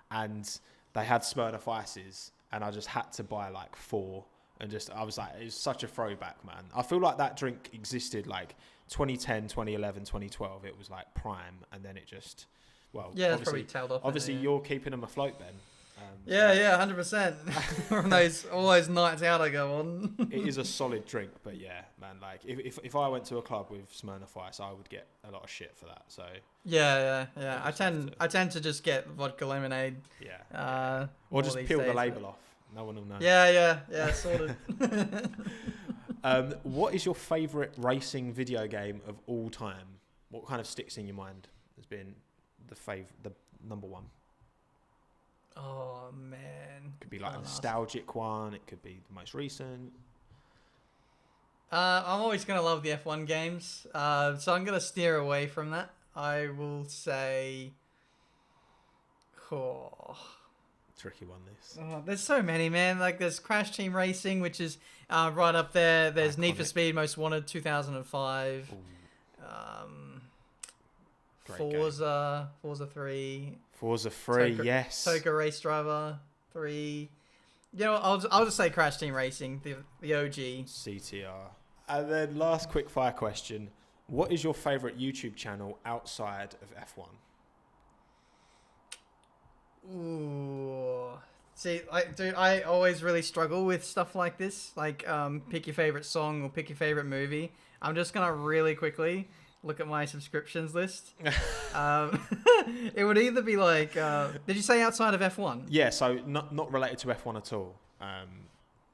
Speaker 2: and they had Smirnoff Ices, and I just had to buy like 4, and I was like, it's such a throwback, man. I feel like that drink existed like 2010, 2011, 2012. It was like prime, and then it just,
Speaker 1: it's probably tailed off.
Speaker 2: Obviously, you're keeping them afloat, Ben.
Speaker 1: 100%. All those nights out I go on.
Speaker 2: It is a solid drink, but yeah, man. Like if I went to a club with Smirnoff Ice, I would get a lot of shit for that. So
Speaker 1: yeah. I tend to just get vodka lemonade.
Speaker 2: Yeah. Or just peel the label off. No one will know.
Speaker 1: Yeah. Sorted.
Speaker 2: What is your favourite racing video game of all time? What kind of sticks in your mind has been the number one?
Speaker 1: Oh man.
Speaker 2: It could be like a
Speaker 1: Can't ask.
Speaker 2: nostalgic one. It could be the most recent.
Speaker 1: I'm always gonna love the F1 games, so I'm gonna steer away from that. I will say, oh,
Speaker 2: Tricky one, this.
Speaker 1: there's so many, man. Like there's Crash Team Racing, which is right up there. There's Need for
Speaker 2: Iconic.
Speaker 1: Speed Most Wanted 2005.
Speaker 2: Ooh, great
Speaker 1: Forza 3.
Speaker 2: Forza 3,
Speaker 1: Toka-
Speaker 2: yes.
Speaker 1: Toka Race Driver 3. You know, I'll just say Crash Team Racing, the OG.
Speaker 2: CTR. And then last quick fire question. What is your favourite YouTube channel outside of F1?
Speaker 1: Ooh. See, dude, I always really struggle with stuff like this. Like, pick your favorite song or pick your favorite movie. I'm just gonna really quickly look at my subscriptions list. It would either be like, did you say outside of F1?
Speaker 2: Yeah, so not related to F1 at all.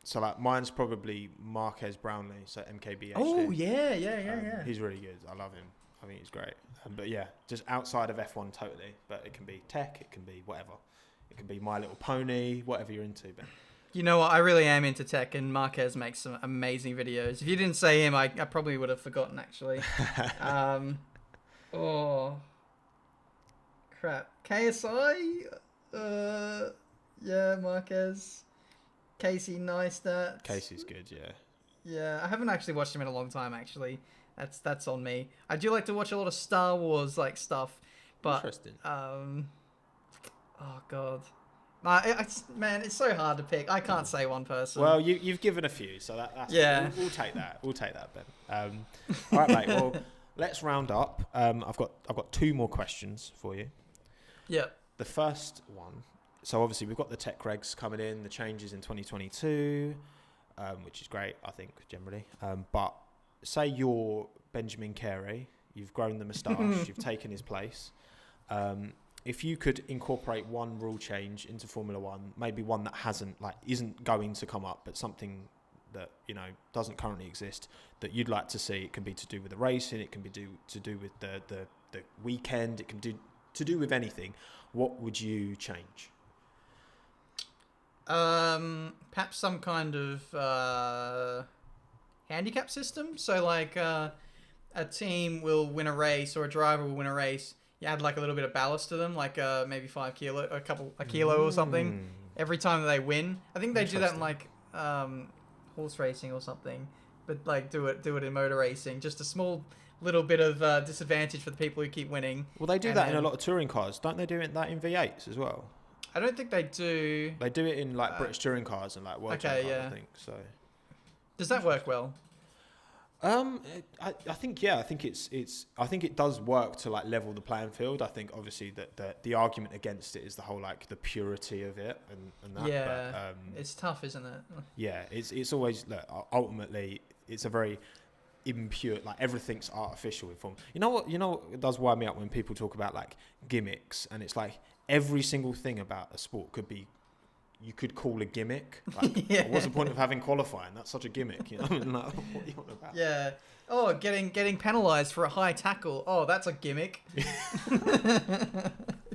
Speaker 2: So like mine's probably Marquez Brownlee, so MKBHD.
Speaker 1: Oh yeah.
Speaker 2: He's really good. I love him. I think he's great. But yeah, just outside of F1 totally. But it can be tech, it can be whatever. It can be My Little Pony, whatever you're into, Ben.
Speaker 1: You know what? I really am into tech, and Marquez makes some amazing videos. If you didn't say him, I probably would have forgotten, actually. Oh. Crap. KSI? Yeah, Marquez. Casey Neistat.
Speaker 2: Casey's good, yeah.
Speaker 1: Yeah, I haven't actually watched him in a long time, actually. That's on me. I do like to watch a lot of Star Wars, like, stuff. But,
Speaker 2: Interesting.
Speaker 1: oh, God. Man, it's so hard to pick. I can't say one person.
Speaker 2: Well, you've given a few, so that's
Speaker 1: yeah.
Speaker 2: We'll take that. We'll take that, Ben. All right, mate. Well, let's round up. I've got two more questions for you.
Speaker 1: Yep.
Speaker 2: The first one. So obviously we've got the tech regs coming in, the changes in 2022, which is great, I think, generally. But say you're Benjamin Carey, you've grown the moustache, you've taken his place. If you could incorporate one rule change into Formula One, maybe one that isn't going to come up, but something that, doesn't currently exist, that you'd like to see, it can be to do with the racing, it can be to do with the weekend, it can do to do with anything, what would you change?
Speaker 1: Perhaps some kind of handicap system. So like a team will win a race or a driver will win a race. You add like a little bit of ballast to them, like maybe 5 kilo, a kilo or something every time that they win. I think they do that in like horse racing or something, but like do it in motor racing. Just a small little bit of disadvantage for the people who keep winning.
Speaker 2: Well, they do that in a lot of touring cars, don't they? Do that in V8s as well.
Speaker 1: I don't think they do.
Speaker 2: They do it in like British touring cars and like world touring cars, I think. So
Speaker 1: does that work well?
Speaker 2: I think I think it does work to like level the playing field. I think obviously that the argument against it is the whole like the purity of it and that.
Speaker 1: Yeah,
Speaker 2: but,
Speaker 1: it's tough, isn't it?
Speaker 2: Yeah, it's always ultimately it's a very impure, like everything's artificial in form. You know what it does wind me up when people talk about like gimmicks, and it's like every single thing about a sport you could call a gimmick. Like,
Speaker 1: yeah.
Speaker 2: What's the point of having qualifying? That's such a gimmick. Like, what are you on about?
Speaker 1: Yeah. Oh, getting penalised for a high tackle. Oh, that's a gimmick.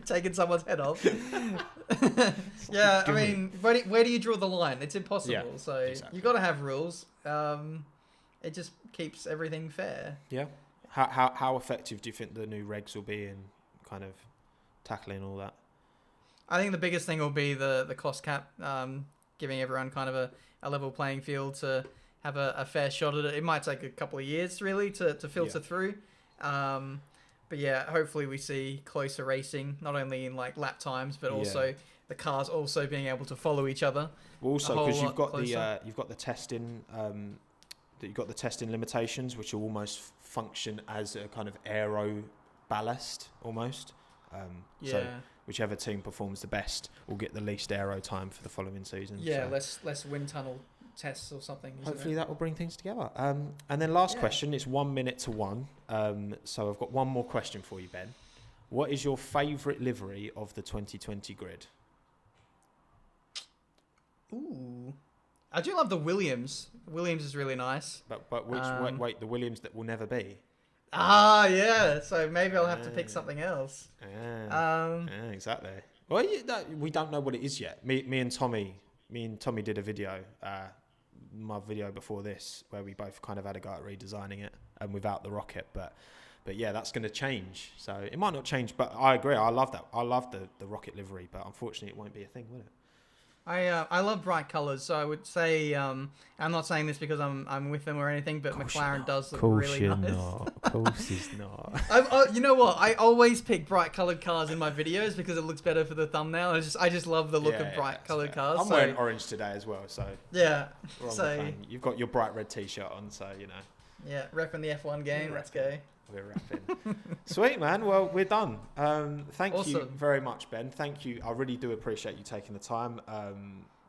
Speaker 1: Taking someone's head off. Yeah, I mean, where do you draw the line? It's impossible.
Speaker 2: Yeah,
Speaker 1: so
Speaker 2: exactly.
Speaker 1: you got to have rules. It just keeps everything fair.
Speaker 2: Yeah. How effective do you think the new regs will be in kind of tackling all that?
Speaker 1: I think the biggest thing will be the cost cap, giving everyone kind of a level playing field to have a fair shot at it. It might take a couple of years, really, to filter through. But yeah, hopefully we see closer racing, not only in like lap times, but also the cars also being able to follow each other.
Speaker 2: Also, because you've got the testing, you've got the testing limitations, which will almost function as a kind of aero ballast almost. So whichever team performs the best will get the least aero time for the following season.
Speaker 1: Yeah, so less wind tunnel tests or something.
Speaker 2: Hopefully that will bring things together. And then last question, it's 1 minute to one. So I've got one more question for you, Ben. What is your favourite livery of the 2020 grid?
Speaker 1: Ooh. I do love the Williams. Williams is really nice.
Speaker 2: But which wait, the Williams that will never be?
Speaker 1: Ah, yeah. So maybe I'll have to pick something else.
Speaker 2: Exactly. Well, we don't know what it is yet. Me and Tommy did a video, my video before this, where we both kind of had a go at redesigning it and without the rocket. But yeah, that's going to change. So it might not change, but I agree. I love that. I love the rocket livery, but unfortunately, it won't be a thing, will it?
Speaker 1: I love bright colours, so I would say I'm not saying this because I'm with them or anything, but McLaren does look really nice.
Speaker 2: Of course he's not.
Speaker 1: You know what? I always pick bright coloured cars in my videos because it looks better for the thumbnail. I just love the look of bright coloured cars.
Speaker 2: I'm wearing orange today as well, so
Speaker 1: yeah.
Speaker 2: So you've got your bright red t-shirt on, so you know.
Speaker 1: Yeah, repping the F1 game. Let's go.
Speaker 2: We're wrapping. Sweet, man. Well, we're done. Thank you very much, Ben. Thank you. I really do appreciate you taking the time.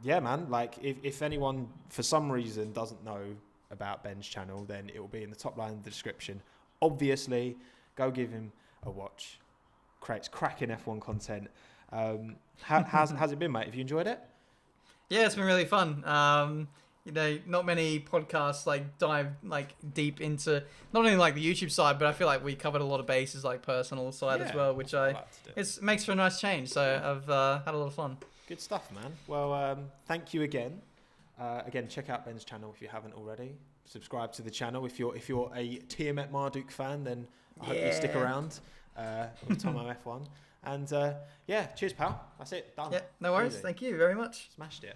Speaker 2: Yeah, man. Like, if anyone for some reason doesn't know about Ben's channel, then it will be in the top line of the description. Obviously, go give him a watch. Creates cracking F1 content. How's it been, mate? Have you enjoyed it?
Speaker 1: Yeah, it's been really fun. You know, not many podcasts dive deep into not only the YouTube side, but I feel like we covered a lot of bases personal side as well, which it makes for a nice change. So I've had a lot of fun.
Speaker 2: Good stuff, man. Well, thank you again. Again, check out Ben's channel if you haven't already. Subscribe to the channel if you're a Tiametmarduk fan. Then I hope you stick around with Tomo F1. And yeah, cheers, pal. That's it. Done.
Speaker 1: Yeah, no worries. Easy. Thank you very much.
Speaker 2: Smashed it.